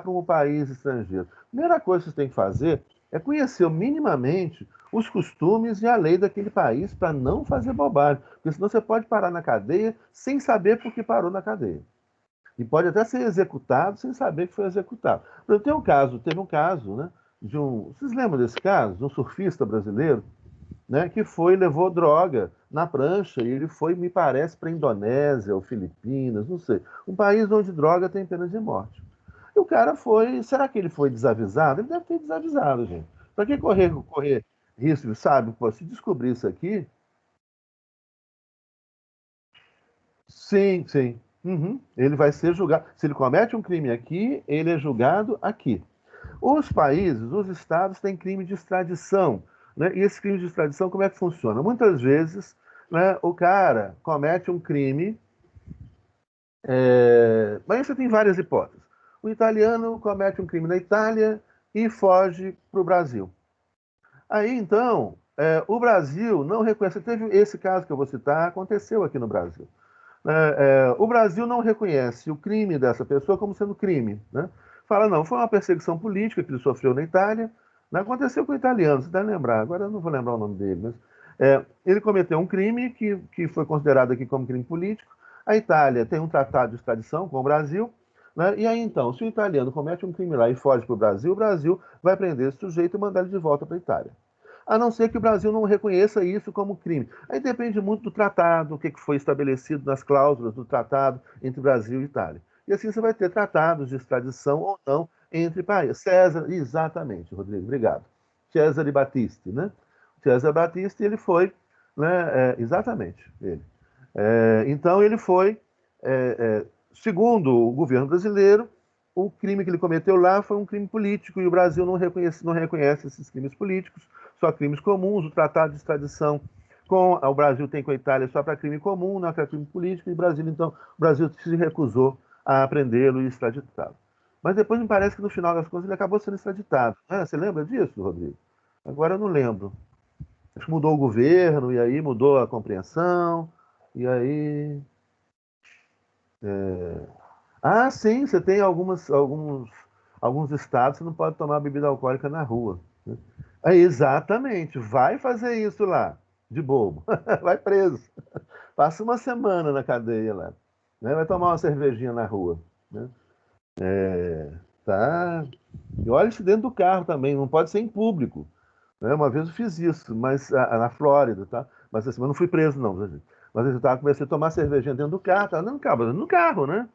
para um país estrangeiro. A primeira coisa que você tem que fazer é conhecer minimamente os costumes e a lei daquele país para não fazer bobagem. Porque senão você pode parar na cadeia sem saber por que parou na cadeia. E pode até ser executado sem saber que foi executado. Teve um caso, né, vocês lembram desse caso? De um surfista brasileiro, né, que levou droga na prancha e ele foi, me parece, para a Indonésia ou Filipinas, não sei. Um país onde droga tem pena de morte. E o cara será que ele foi desavisado? Ele deve ter desavisado, gente. Para que correr risco, sabe? Pô, se descobrir isso aqui... Sim, sim. Uhum. Ele vai ser julgado. Se ele comete um crime aqui, ele é julgado aqui. Os países, os estados têm crime de extradição. Né? E esse crime de extradição, como é que funciona? Muitas vezes, né, o cara comete um crime, mas você tem várias hipóteses. O italiano comete um crime na Itália e foge para o Brasil. Aí, então, o Brasil não reconhece. Teve esse caso que eu vou citar, aconteceu aqui no Brasil. O Brasil não reconhece o crime dessa pessoa como sendo crime. Né? Fala, não, foi uma perseguição política que ele sofreu na Itália. Não aconteceu com o italiano, você deve lembrar. Agora eu não vou lembrar o nome dele, mas ele cometeu um crime que foi considerado aqui como crime político. A Itália tem um tratado de extradição com o Brasil, né? E aí então, se o italiano comete um crime lá e foge para o Brasil vai prender esse sujeito e mandar ele de volta para a Itália. A não ser que o Brasil não reconheça isso como crime. Aí depende muito do tratado, o que foi estabelecido nas cláusulas do tratado entre Brasil e Itália. E assim você vai ter tratados de extradição ou não entre países. César, exatamente, Rodrigo, obrigado. Cesare Battisti, né? Cesare Battisti, ele foi, né, exatamente, ele. Então, ele foi, segundo o governo brasileiro, o crime que ele cometeu lá foi um crime político e o Brasil não reconhece esses crimes políticos, só crimes comuns. O tratado de extradição o Brasil tem com a Itália só para crime comum, não para crime político, e o Brasil se recusou a prendê-lo e extraditá-lo. Mas depois me parece que no final das contas ele acabou sendo extraditado. Você lembra disso, Rodrigo? Agora eu não lembro. Acho que mudou o governo, e aí mudou a compreensão, e aí... sim, você tem alguns estados que você não pode tomar bebida alcoólica na rua. Né? Exatamente, vai fazer isso lá, de bobo. Vai preso. Passa uma semana na cadeia lá. Né? Vai tomar uma cervejinha na rua. Né? Tá. E olha isso dentro do carro também, não pode ser em público. Né? Uma vez eu fiz isso, mas na Flórida, tá? Mas assim, eu não fui preso, não. Mas eu comecei a tomar cervejinha dentro do carro, estava dentro do carro, né?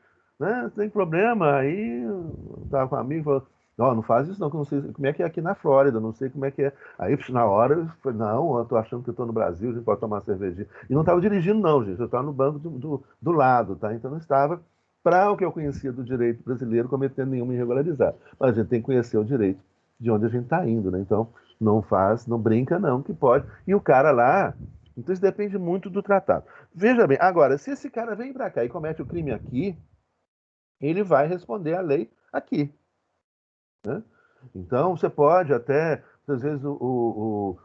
Tem problema. Aí eu estava com um amigo, falou, não faz isso não, que eu não sei como é que é aqui na Flórida, não sei como é que é. Aí na hora eu falei, não, eu tô achando que eu estou no Brasil, a gente pode tomar cervejinha. E não estava dirigindo não, gente, eu estava no banco do lado, tá? Então não estava, para o que eu conhecia do direito brasileiro, cometendo nenhuma irregularidade. Mas a gente tem que conhecer o direito de onde a gente está indo, né? Então não brinca não, que pode. E o cara lá, então isso depende muito do tratado. Veja bem, agora, se esse cara vem para cá e comete o crime aqui, ele vai responder à lei aqui. Né? Então, você pode até, às vezes, o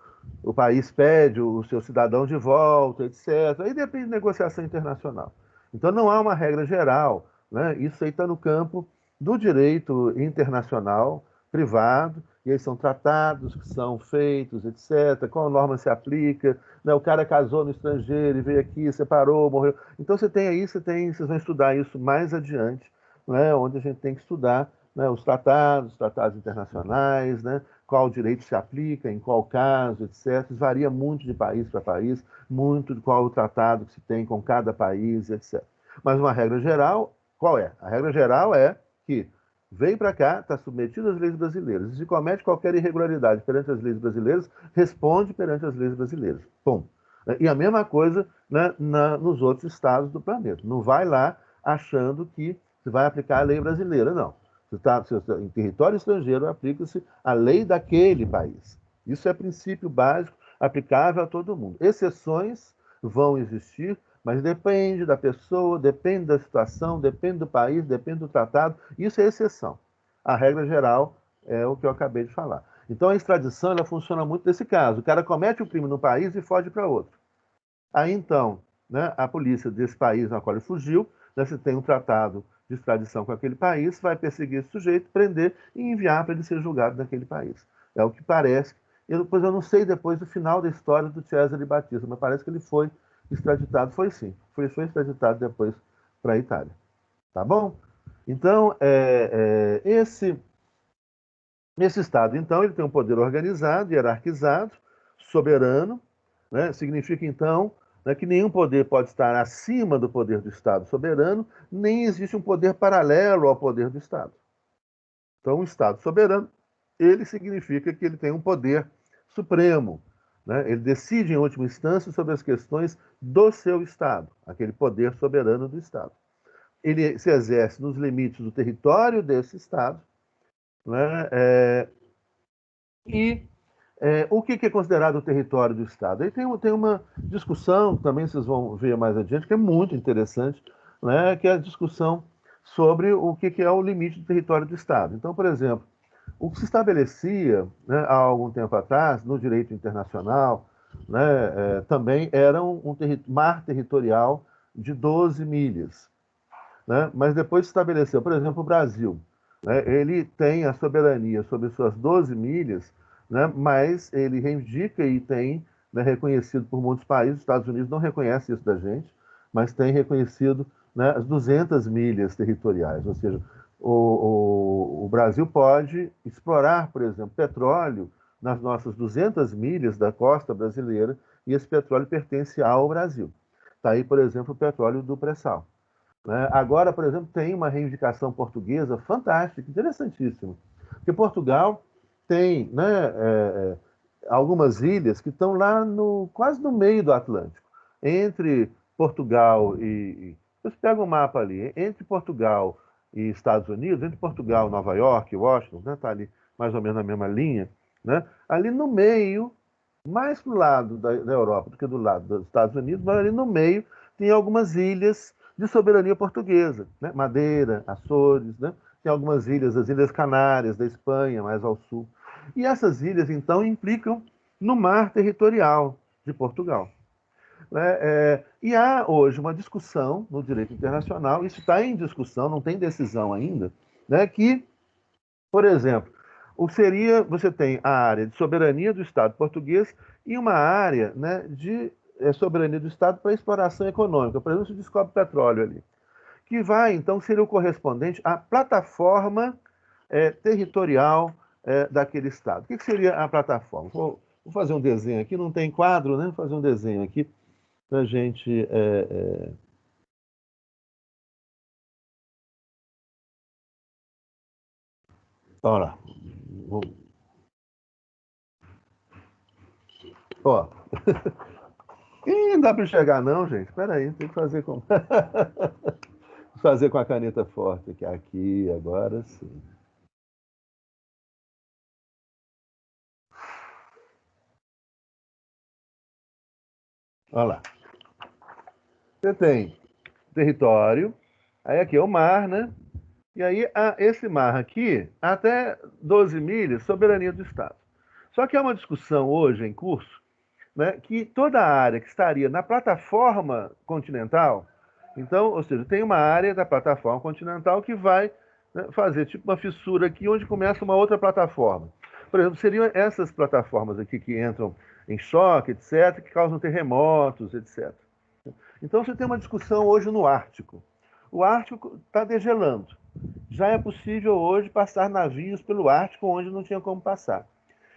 país pede o seu cidadão de volta, etc. Aí depende de negociação internacional. Então, não há uma regra geral. Né? Isso aí está no campo do direito internacional, privado, e aí são tratados que são feitos, etc. Qual norma se aplica? Né? O cara casou no estrangeiro e veio aqui, separou, morreu. Então, vocês vão estudar isso mais adiante, né? Onde a gente tem que estudar, né, os tratados internacionais, né, qual direito se aplica, em qual caso, etc. Isso varia muito de país para país, muito de qual o tratado que se tem com cada país, etc. Mas uma regra geral, qual é? A regra geral é que vem para cá, está submetido às leis brasileiras. E se comete qualquer irregularidade perante as leis brasileiras, responde perante as leis brasileiras. Bom. E a mesma coisa, né, nos outros estados do planeta. Não vai lá achando que você vai aplicar a lei brasileira, não. Você está em território estrangeiro, aplica-se a lei daquele país. Isso é princípio básico, aplicável a todo mundo. Exceções vão existir, mas depende da pessoa, depende da situação, depende do país, depende do tratado. Isso é exceção. A regra geral é o que eu acabei de falar. Então, a extradição ela funciona muito nesse caso. O cara comete o crime no país e foge para outro. Aí, então, né, a polícia desse país na qual ele fugiu, né, se tem um tratado de extradição com aquele país, vai perseguir esse sujeito, prender e enviar para ele ser julgado naquele país. É o que parece. Eu não sei depois do final da história do Cesare Battisti, mas parece que ele foi extraditado. Foi sim. Foi extraditado depois para a Itália. Tá bom? Então, esse Estado, então, ele tem um poder organizado, hierarquizado, soberano, né? Significa, então, né, que nenhum poder pode estar acima do poder do Estado soberano, nem existe um poder paralelo ao poder do Estado. Então, o Estado soberano, ele significa que ele tem um poder supremo. Né? Ele decide, em última instância, sobre as questões do seu Estado, aquele poder soberano do Estado. Ele se exerce nos limites do território desse Estado, né? O que é considerado o território do Estado? Aí tem uma discussão, também vocês vão ver mais adiante, que é muito interessante, né? Que é a discussão sobre o que é o limite do território do Estado. Então, por exemplo, o que se estabelecia, né, há algum tempo atrás, no direito internacional, né, também era um mar territorial de 12 milhas. Né? Mas depois se estabeleceu, por exemplo, o Brasil. Né, ele tem a soberania sobre suas 12 milhas, né, mas ele reivindica e tem, né, reconhecido por muitos países. Os Estados Unidos não reconhece isso da gente, mas tem reconhecido, né, as 200 milhas territoriais. Ou seja, o Brasil pode explorar, por exemplo, petróleo nas nossas 200 milhas da costa brasileira, e esse petróleo pertence ao Brasil. Está aí, por exemplo, o petróleo do pré-sal. Né? Agora, por exemplo, tem uma reivindicação portuguesa fantástica, interessantíssima, porque Portugal tem, né, algumas ilhas que estão lá quase no meio do Atlântico, entre Portugal você pega o mapa ali, entre Portugal e Estados Unidos, entre Portugal, Nova York, Washington, né, tá ali mais ou menos na mesma linha, né, ali no meio, mais para o lado da Europa do que do lado dos Estados Unidos, mas ali no meio tem algumas ilhas de soberania portuguesa, né, Madeira, Açores, né, tem algumas ilhas, as Ilhas Canárias da Espanha, mais ao sul. E essas ilhas, então, implicam no mar territorial de Portugal. E há hoje uma discussão no direito internacional, isso está em discussão, não tem decisão ainda, né, que, por exemplo, você tem a área de soberania do Estado português e uma área, né, de soberania do Estado para exploração econômica. Por exemplo, se descobre petróleo ali, que vai, então, ser o correspondente à plataforma territorial daquele Estado. O que seria a plataforma? Vou fazer um desenho aqui, não tem quadro, né? Vou fazer um desenho aqui para a gente... Olha lá. Ó. Ih, não dá para enxergar não, gente. Espera aí, tem que fazer com... fazer com a caneta forte, que aqui, agora sim. Olha lá. Você tem território, aí aqui é o mar, né? E aí esse mar aqui, até 12 milhas, soberania do Estado. Só que há uma discussão hoje em curso, né, que toda a área que estaria na plataforma continental, então, ou seja, tem uma área da plataforma continental que vai, né, fazer tipo uma fissura aqui onde começa uma outra plataforma. Por exemplo, seriam essas plataformas aqui que entram em choque, etc., que causam terremotos, etc. Então você tem uma discussão hoje no Ártico. O Ártico está degelando. Já é possível hoje passar navios pelo Ártico onde não tinha como passar.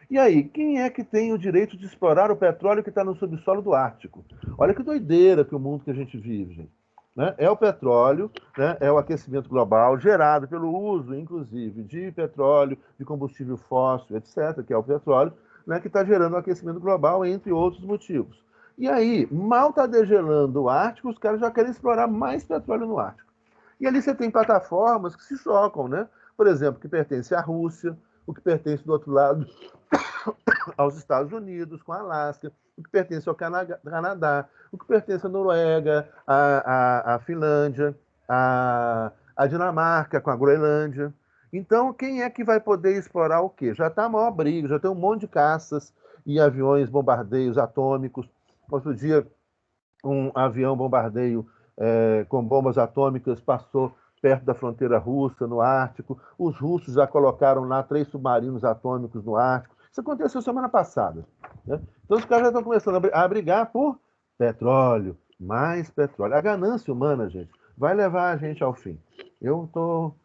E aí, quem é que tem o direito de explorar o petróleo que está no subsolo do Ártico? Olha que doideira que o mundo que a gente vive, gente. Né? É o petróleo, né? É o aquecimento global gerado pelo uso, inclusive, de petróleo, de combustível fóssil, etc., que é o petróleo, né? Que está gerando o aquecimento global, entre outros motivos. E aí, mal está degelando o Ártico, os caras já querem explorar mais petróleo no Ártico. E ali você tem plataformas que se chocam, né? Por exemplo, que pertence à Rússia, o que pertence do outro lado aos Estados Unidos, com a Alasca, o que pertence ao Canadá, o que pertence à Noruega, à Finlândia, à Dinamarca, com a Groenlândia. Então, quem é que vai poder explorar o quê? Já está a maior briga, já tem um monte de caças e aviões bombardeios atômicos. Outro dia, um avião bombardeio com bombas atômicas passou perto da fronteira russa, no Ártico. Os russos já colocaram lá 3 submarinos atômicos no Ártico. Isso aconteceu semana passada. Né? Então os caras já estão começando a brigar por petróleo, mais petróleo. A ganância humana, gente, vai levar a gente ao fim. Eu estou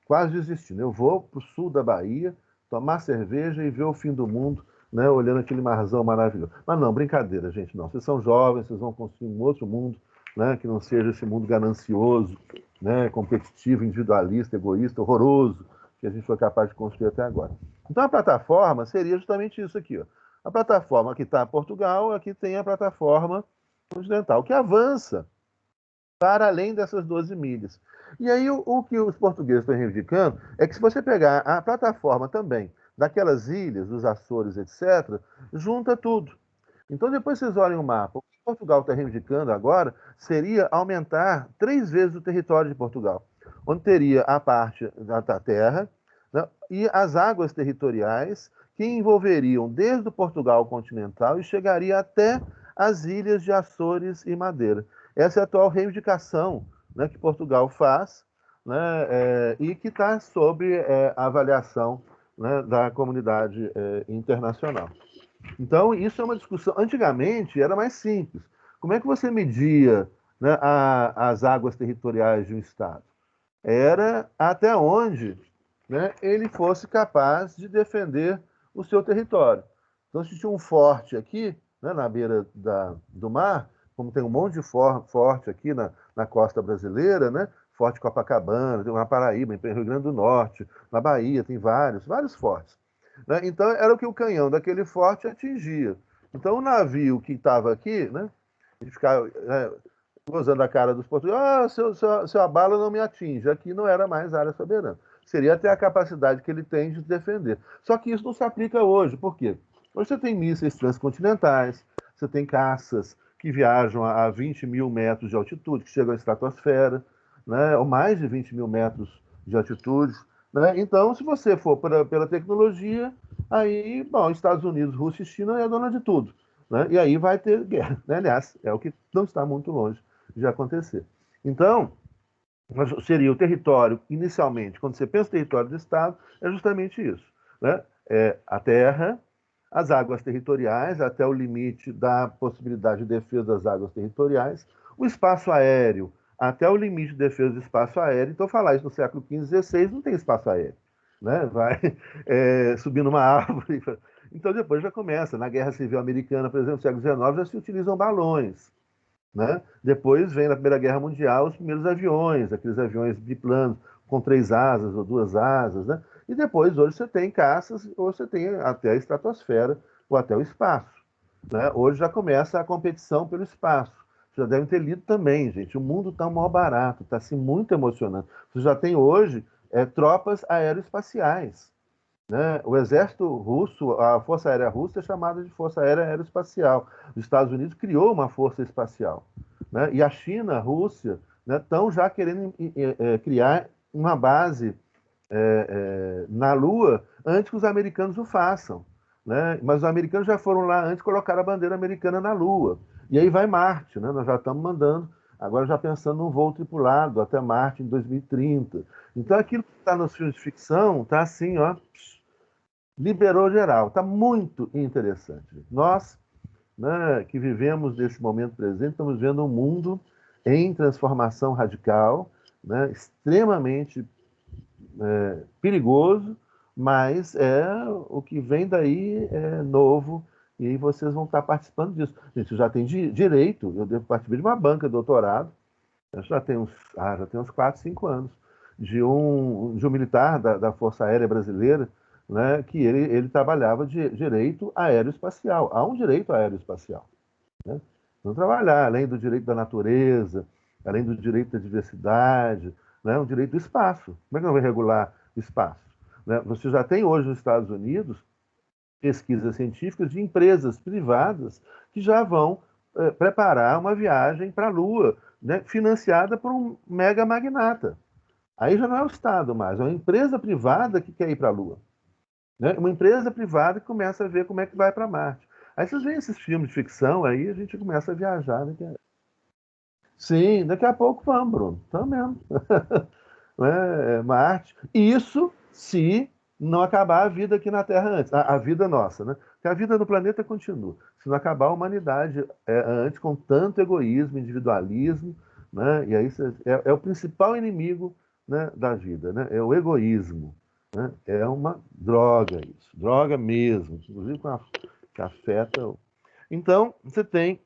quase desistindo. Eu vou para o sul da Bahia, tomar cerveja e ver o fim do mundo, né, olhando aquele marzão maravilhoso. Mas não, brincadeira, gente, não. Vocês são jovens, vocês vão construir um outro mundo, né, que não seja esse mundo ganancioso, né, competitivo, individualista, egoísta, horroroso, que a gente foi capaz de construir até agora. Então a plataforma seria justamente isso aqui. Ó. A plataforma que está em Portugal, aqui tem a plataforma continental, que avança para além dessas 12 milhas. E aí o que os portugueses estão reivindicando é que se você pegar a plataforma também daquelas ilhas, os Açores, etc., junta tudo. Então depois vocês olhem o mapa. O que Portugal está reivindicando agora seria aumentar 3 vezes o território de Portugal, onde teria a parte da terra, né, e as águas territoriais que envolveriam desde o Portugal continental e chegaria até as ilhas de Açores e Madeira. Essa é a atual reivindicação, né, que Portugal faz, né, e que está sob a avaliação, né, da comunidade internacional. Então, isso é uma discussão. Antigamente era mais simples. Como é que você media, né, as águas territoriais de um Estado? Era até onde, né, ele fosse capaz de defender o seu território. Então, se tinha um forte aqui, né, na beira do mar, como tem um monte de forte aqui na costa brasileira, né, Forte Copacabana, tem uma Paraíba, em Rio Grande do Norte, na Bahia, tem vários fortes. Né? Então, era o que o canhão daquele forte atingia. Então, o navio que estava aqui, né, ele ficava gozando a cara dos portugueses, seu bala não me atinge, aqui não era mais área soberana. Seria até a capacidade que ele tem de defender. Só que isso não se aplica hoje, por quê? Hoje você tem mísseis transcontinentais, você tem caças que viajam a 20 mil metros de altitude, que chegam à estratosfera, né? Ou mais de 20 mil metros de altitude. Né? Então, se você for pela tecnologia, aí, bom, Estados Unidos, Rússia e China é a dona de tudo. Né? E aí vai ter guerra. Né? Aliás, é o que não está muito longe de acontecer. Então, seria o território, inicialmente, quando você pensa em território do Estado, é justamente isso. Né? É a terra, as águas territoriais, até o limite da possibilidade de defesa das águas territoriais, o espaço aéreo, até o limite de defesa do espaço aéreo. Então, falar isso no século XV, XVI, não tem espaço aéreo. Né? Vai subir numa árvore. Então, depois já começa. Na Guerra Civil Americana, por exemplo, no século XIX, já se utilizam balões. Né? Depois vem na Primeira Guerra Mundial os primeiros aviões, aqueles aviões biplanos com 3 asas ou 2 asas. Né? E depois, hoje, você tem caças, ou você tem até a estratosfera ou até o espaço. Né? Hoje já começa a competição pelo espaço. Vocês já devem ter lido também, gente. O mundo está mal barato, está assim, muito emocionante. Você já tem hoje tropas aeroespaciais. Né? O exército russo, a Força Aérea Russa é chamada de Força Aérea Aeroespacial. Os Estados Unidos criou uma força espacial. Né? E a China, a Rússia, estão já querendo criar uma base na Lua antes que os americanos o façam. Né? Mas os americanos já foram lá antes, colocaram a bandeira americana na Lua. E aí vai Marte, né? Nós já estamos mandando, agora já pensando num voo tripulado até Marte em 2030. Então aquilo que está nos filmes de ficção está assim, ó, liberou geral. Está muito interessante. Nós, né, que vivemos nesse momento presente, estamos vendo um mundo em transformação radical, né, extremamente perigoso, mas o que vem daí é novo e vocês vão estar participando disso. A gente já tem direito, eu devo participar de uma banca de doutorado, já tem uns 4, 5 anos, de um militar da Força Aérea Brasileira, né, que ele trabalhava de direito aeroespacial. Há um direito aeroespacial. Né? Não trabalhar além do direito da natureza, além do direito da diversidade, né, um direito do espaço. Como é que não vai regular o espaço? Né? Você já tem hoje nos Estados Unidos pesquisas científicas de empresas privadas que já vão preparar uma viagem para a Lua, né, financiada por um mega magnata. Aí já não é o Estado mais, é uma empresa privada que quer ir para a Lua. Né? Uma empresa privada que começa a ver como é que vai para Marte. Aí vocês veem esses filmes de ficção, aí a gente começa a viajar. Né? Sim, daqui a pouco vamos, Bruno. Estamos mesmo. Né? Marte. Isso se não acabar a vida aqui na Terra antes. A vida nossa, né? Porque a vida no planeta continua. Se não acabar a humanidade antes, com tanto egoísmo, individualismo, né? E aí é o principal inimigo, né, da vida, né? É o egoísmo. Né? É uma droga isso. Droga mesmo. Inclusive que afeta. Então, você tem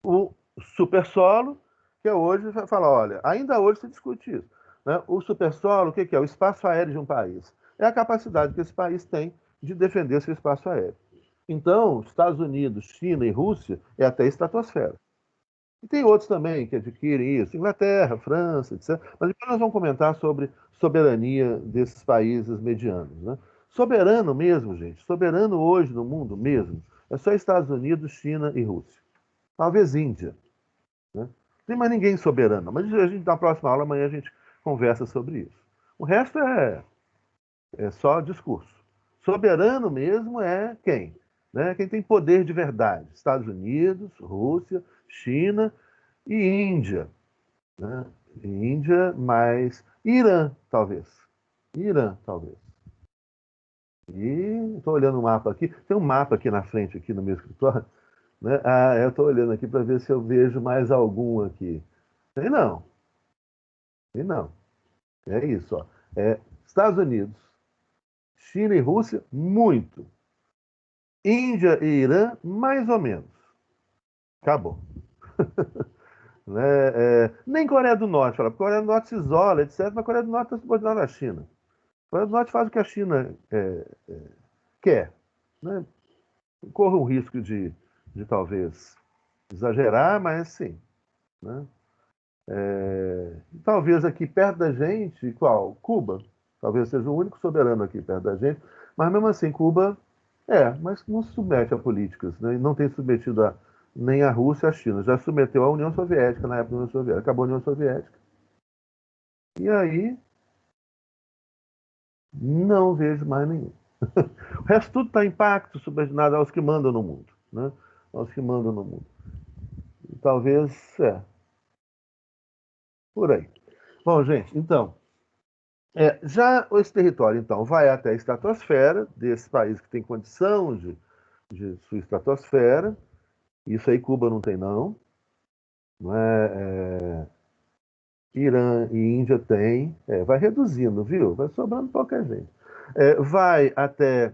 o supersolo, que hoje vai falar, olha, ainda hoje se discute isso. Né? O supersolo, o que é? O espaço aéreo de um país. É a capacidade que esse país tem de defender seu espaço aéreo. Então, Estados Unidos, China e Rússia é até a estratosfera. E tem outros também que adquirem isso, Inglaterra, França, etc. Mas depois nós vamos comentar sobre soberania desses países medianos. Né? Soberano mesmo, gente, soberano hoje no mundo mesmo, é só Estados Unidos, China e Rússia. Talvez Índia. Né? Não tem mais ninguém soberano, mas a gente, na próxima aula, amanhã a gente conversa sobre isso. O resto é só discurso. Soberano mesmo é quem? Né? Quem tem poder de verdade. Estados Unidos, Rússia, China e Índia. Né? Índia, mais Irã, talvez. Irã, talvez. E estou olhando o mapa aqui. Tem um mapa aqui na frente, aqui no meu escritório. Né? Eu estou olhando aqui para ver se eu vejo mais algum aqui. Tem não. Tem não. É isso. Ó. Estados Unidos, China e Rússia, muito. Índia e Irã, mais ou menos. Acabou. Né? Nem Coreia do Norte, fala, porque Coreia do Norte se isola, etc., mas a Coreia do Norte está subordinada à China. A Coreia do Norte faz o que a China quer. Né? Corre um risco de talvez exagerar, mas sim. né? Talvez aqui perto da gente, qual? Cuba. Talvez seja o único soberano aqui perto da gente, mas mesmo assim, Cuba mas não se submete a políticas, né? E não tem submetido nem a Rússia e a China. Já submeteu a União Soviética, na época da União Soviética. Acabou a União Soviética. E aí, não vejo mais nenhum. O resto tudo está em pacto, subordinado aos que mandam no mundo, né? Aos que mandam no mundo. E talvez, por aí. Bom, gente, então, já esse território, então, vai até a estratosfera, desse país que tem condição de sua estratosfera. Isso aí Cuba não tem, não. Irã e Índia tem. Vai reduzindo, viu? Vai sobrando pouca gente. Vai até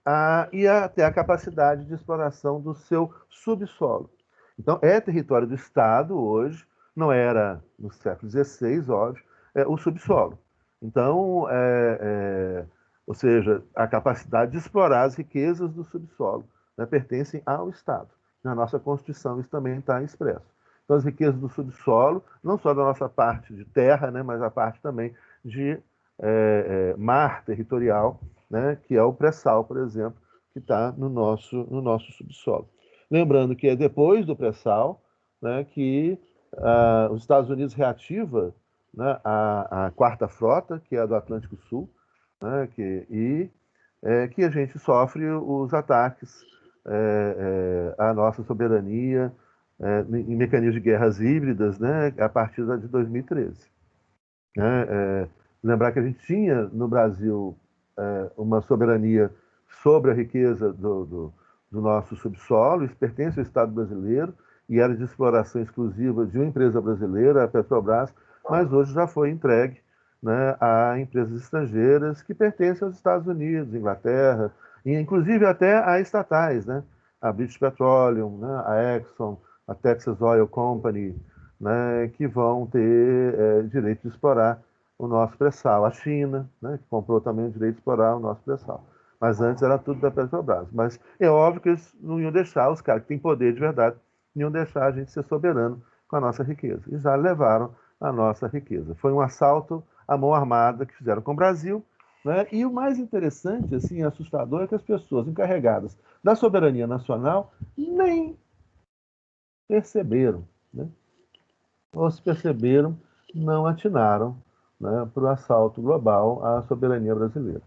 a capacidade de exploração do seu subsolo. Então, é território do Estado hoje, não era no século XVI, óbvio, o subsolo. Então, ou seja, a capacidade de explorar as riquezas do subsolo, né, pertencem ao Estado. Na nossa Constituição isso também está expresso. Então, as riquezas do subsolo, não só da nossa parte de terra, né, mas a parte também de mar territorial, né, que é o pré-sal, por exemplo, que está no nosso subsolo. Lembrando que é depois do pré-sal, né, que os Estados Unidos reativa, né, a quarta frota, que é a do Atlântico Sul, né, que a gente sofre os ataques à nossa soberania em mecanismos de guerras híbridas, né, a partir de 2013. Lembrar que a gente tinha no Brasil uma soberania sobre a riqueza do nosso subsolo, isso pertence ao Estado brasileiro e era de exploração exclusiva de uma empresa brasileira, a Petrobras, mas hoje já foi entregue, né, a empresas estrangeiras que pertencem aos Estados Unidos, Inglaterra, e inclusive até a estatais, né, a British Petroleum, né, a Exxon, a Texas Oil Company, né, que vão ter direito de explorar o nosso pré-sal. A China, né, que comprou também o direito de explorar o nosso pré-sal. Mas antes era tudo da Petrobras. Mas é óbvio que eles não iam deixar, os caras que têm poder de verdade, não iam deixar a gente ser soberano com a nossa riqueza. E já levaram a nossa riqueza. Foi um assalto à mão armada que fizeram com o Brasil, né? E o mais interessante, assim, assustador, é que as pessoas encarregadas da soberania nacional nem perceberam, né? Ou se perceberam, não atinaram, né, para o assalto global à soberania brasileira.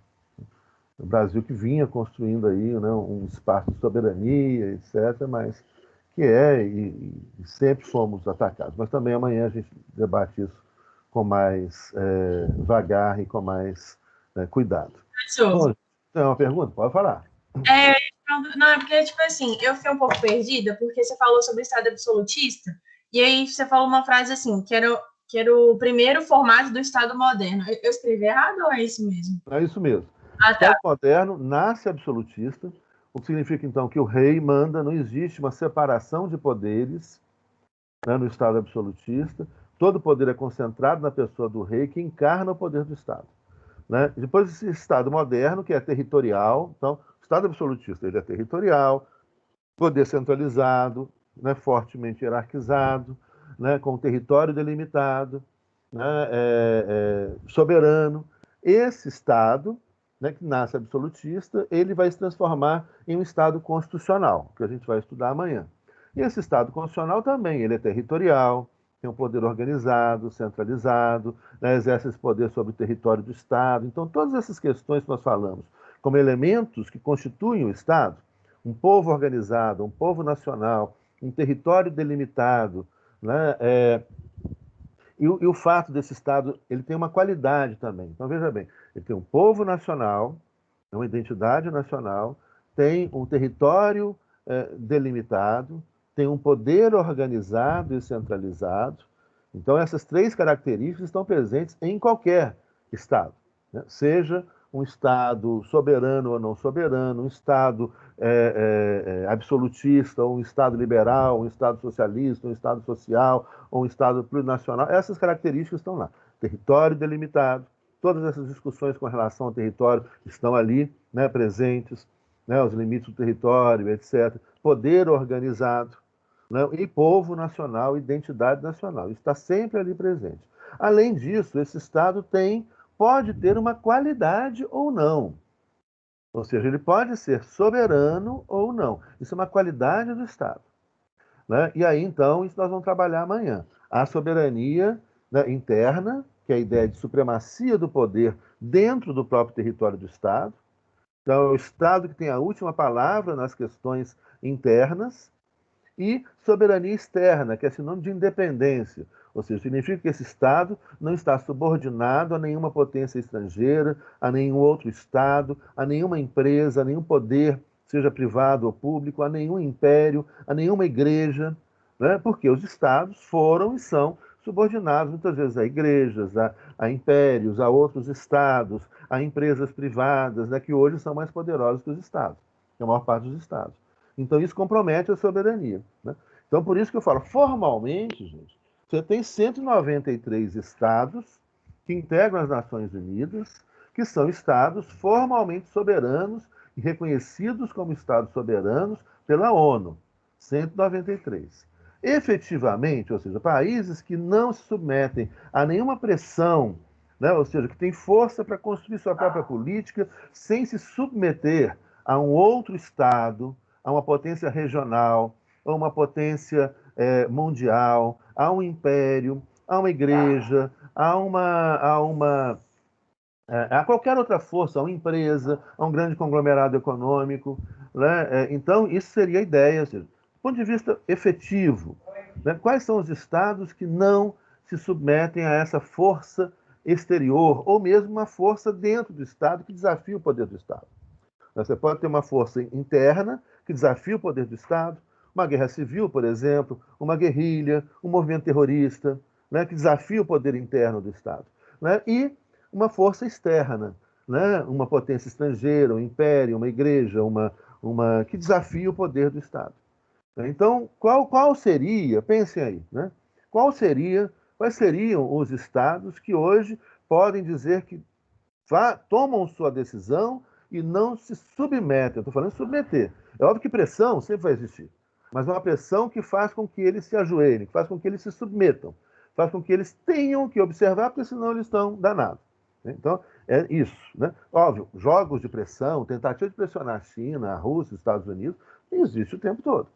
O Brasil que vinha construindo aí, né, um espaço de soberania, etc., mas que e sempre fomos atacados. Mas também amanhã a gente debate isso com mais vagar e com mais cuidado. Bom, tem uma pergunta? Pode falar. Não, é porque, tipo assim, eu fiquei um pouco perdida, porque você falou sobre o Estado absolutista, e aí você falou uma frase assim, que era o primeiro formato do Estado moderno. Eu escrevi errado ou é isso mesmo? É isso mesmo. Tá. O Estado moderno nasce absolutista, o que significa, então, que o rei manda, não existe uma separação de poderes, né, no Estado absolutista, todo o poder é concentrado na pessoa do rei, que encarna o poder do Estado. Né? Depois esse Estado moderno, que é territorial, então, o Estado absolutista ele é territorial, poder centralizado, né, fortemente hierarquizado, né, com território delimitado, né, soberano. Esse Estado, né, que nasce absolutista, ele vai se transformar em um Estado constitucional, que a gente vai estudar amanhã. E esse Estado constitucional também, ele é territorial, tem um poder organizado, centralizado, né, exerce esse poder sobre o território do Estado. Então, todas essas questões que nós falamos como elementos que constituem o Estado, um povo organizado, um povo nacional, um território delimitado, né, e o fato desse Estado, ele tem uma qualidade também. Então, veja bem, ele tem um povo nacional, uma identidade nacional, tem um território delimitado, tem um poder organizado e centralizado. Então, essas três características estão presentes em qualquer Estado, né? Seja um Estado soberano ou não soberano, um Estado absolutista, ou um Estado liberal, um Estado socialista, um Estado social, ou um Estado plurinacional. Essas características estão lá. Território delimitado, todas essas discussões com relação ao território estão ali, né, presentes, né, os limites do território, etc. Poder organizado, né? E povo nacional, identidade nacional. Isso está sempre ali presente. Além disso, esse Estado pode ter uma qualidade ou não. Ou seja, ele pode ser soberano ou não. Isso é uma qualidade do Estado, né? E aí, então, isso nós vamos trabalhar amanhã. A soberania, né, interna, que é a ideia de supremacia do poder dentro do próprio território do Estado. Então, é o Estado que tem a última palavra nas questões internas. E soberania externa, que é sinônimo de independência. Ou seja, significa que esse Estado não está subordinado a nenhuma potência estrangeira, a nenhum outro Estado, a nenhuma empresa, a nenhum poder, seja privado ou público, a nenhum império, a nenhuma igreja, né? Porque os Estados foram e são subordinados muitas vezes a igrejas, a impérios, a outros Estados, a empresas privadas, né, que hoje são mais poderosas que os Estados, que a maior parte dos Estados. Então, isso compromete a soberania, né? Então, por isso que eu falo, formalmente, gente, você tem 193 estados que integram as Nações Unidas, que são estados formalmente soberanos e reconhecidos como estados soberanos pela ONU. 193. Efetivamente, ou seja, países que não se submetem a nenhuma pressão, né? Ou seja, que têm força para construir sua própria política sem se submeter a um outro estado, a uma potência regional, a uma potência mundial, a um império, a uma igreja, a qualquer outra força, a uma empresa, a um grande conglomerado econômico, né? Então, isso seria a ideia. Ou seja, do ponto de vista efetivo, né? Quais são os estados que não se submetem a essa força exterior, ou mesmo uma força dentro do Estado que desafia o poder do Estado? Você pode ter uma força interna que desafia o poder do Estado, uma guerra civil, por exemplo, uma guerrilha, um movimento terrorista, né, que desafia o poder interno do Estado, né, e uma força externa, né, uma potência estrangeira, um império, uma igreja, que desafia o poder do Estado. Então, qual seria, pensem aí, né, quais seriam os Estados que hoje podem dizer que tomam sua decisão e não se submetem? Eu estou falando de submeter. É óbvio que pressão sempre vai existir, mas uma pressão que faz com que eles se ajoelhem, que faz com que eles se submetam, faz com que eles tenham que observar, porque senão eles estão danados. Então, é isso, né? Óbvio, jogos de pressão, tentativa de pressionar a China, a Rússia, os Estados Unidos, existe o tempo todo.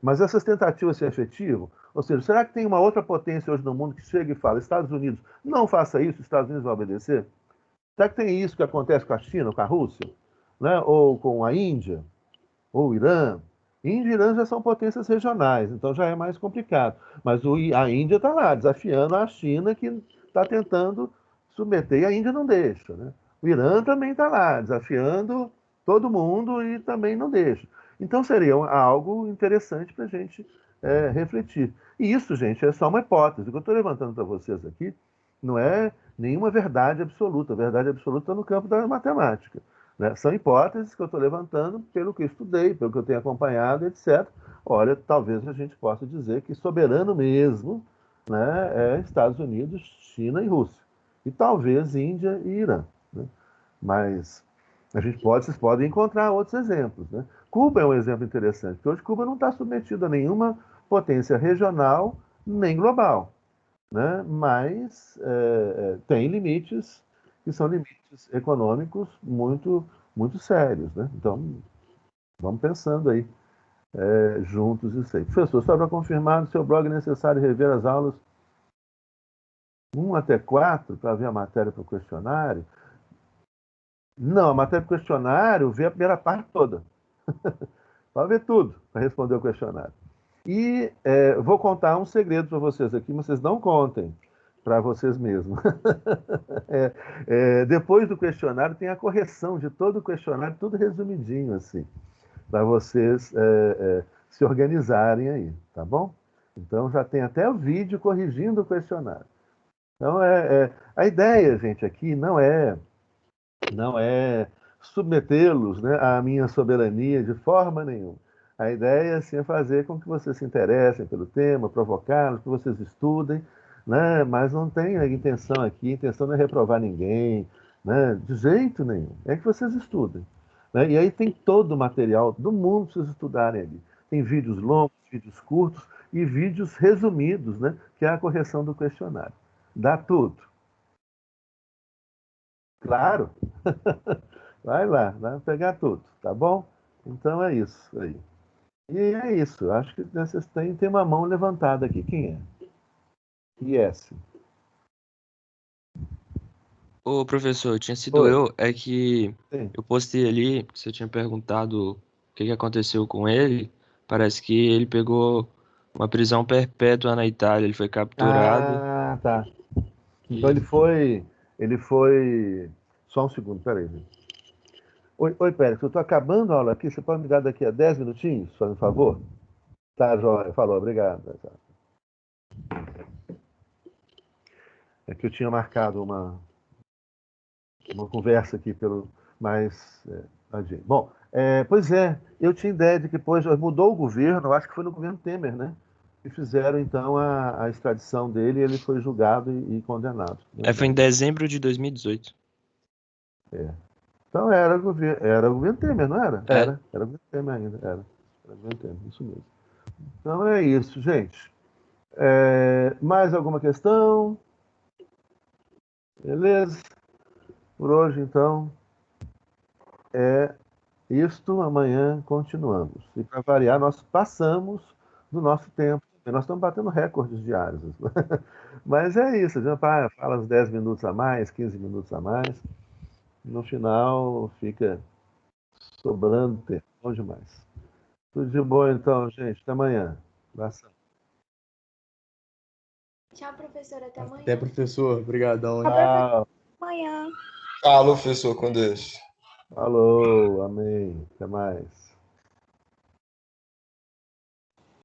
Mas essas tentativas se efetivam? Ou seja, será que tem uma outra potência hoje no mundo que chega e fala, Estados Unidos, não faça isso, os Estados Unidos vão obedecer? Será que tem isso que acontece com a China, com a Rússia, né? Ou com a Índia, ou o Irã? Índia e Irã já são potências regionais, então já é mais complicado. Mas a Índia está lá, desafiando a China, que está tentando submeter, e a Índia não deixa, né? O Irã também está lá, desafiando todo mundo e também não deixa. Então seria algo interessante para a gente refletir. E isso, gente, é só uma hipótese. O que eu estou levantando para vocês aqui não é nenhuma verdade absoluta. A verdade absoluta está no campo da matemática, né? São hipóteses que eu estou levantando pelo que eu estudei, pelo que eu tenho acompanhado, etc. Olha, talvez a gente possa dizer que soberano mesmo, né, é Estados Unidos, China e Rússia. E talvez Índia e Irã, né? Mas vocês podem encontrar outros exemplos, né? Cuba é um exemplo interessante, porque hoje Cuba não está submetido a nenhuma potência regional nem global, né? Mas tem limites que são limites econômicos muito, muito sérios, né? Então, vamos pensando aí juntos isso aí. Professor, só para confirmar, no seu blog é necessário rever as aulas 1 até 4 para ver a matéria para o questionário? Não, a matéria para o questionário vê a primeira parte toda. Pode ver tudo para responder o questionário. E vou contar um segredo para vocês aqui, mas vocês não contem para vocês mesmos. Depois do questionário tem a correção de todo o questionário, tudo resumidinho assim, para vocês se organizarem aí, tá bom? Então já tem até o vídeo corrigindo o questionário. Então a ideia, gente, aqui não é submetê-los, né, à minha soberania de forma nenhuma. A ideia assim, é fazer com que vocês se interessem pelo tema, provocá-los, que vocês estudem, né, mas não tem a intenção aqui, a intenção não é reprovar ninguém, né, de jeito nenhum. É que vocês estudem, né, e aí tem todo o material do mundo para vocês estudarem ali. Tem vídeos longos, vídeos curtos e vídeos resumidos, né? Que é a correção do questionário. Dá tudo. Claro. Vai lá, vai pegar tudo, tá bom? Então é isso aí. E é isso. Acho que vocês tem uma mão levantada aqui. Quem é? Yes. Ô, professor, tinha sido Oi. eu, é que Sim. eu postei ali, você tinha perguntado o que aconteceu com ele. Parece que ele pegou uma prisão perpétua na Itália, ele foi capturado. Ah, tá. Então ele foi. Só um segundo, peraí, gente. Oi, Pérez, eu estou acabando a aula aqui, você pode me dar daqui a 10 minutinhos, faz um favor? Tá, Joia, falou, obrigado. É que eu tinha marcado uma conversa aqui mais adiante. Bom, pois é, eu tinha ideia de que depois mudou o governo, eu acho que foi no governo Temer, né? E fizeram então a extradição dele e ele foi julgado e condenado. Foi em dezembro de 2018. Então era o governo Temer, não era? É. Era o governo Temer ainda, era o governo Temer, isso mesmo. Então é isso, gente. Mais alguma questão? Beleza? Por hoje, então, é isto. Amanhã continuamos. E para variar, nós passamos do nosso tempo. Nós estamos batendo recordes diários. Mas é isso. A gente fala uns 10 minutos a mais, 15 minutos a mais. No final, fica sobrando tempo. Bom demais. Tudo de bom, então, gente. Até amanhã. Abração. Tchau, professor. Até amanhã. Até, professor. Obrigadão. Tchau. Amanhã. Falou, professor, com Deus. Falou. Amém. Até mais.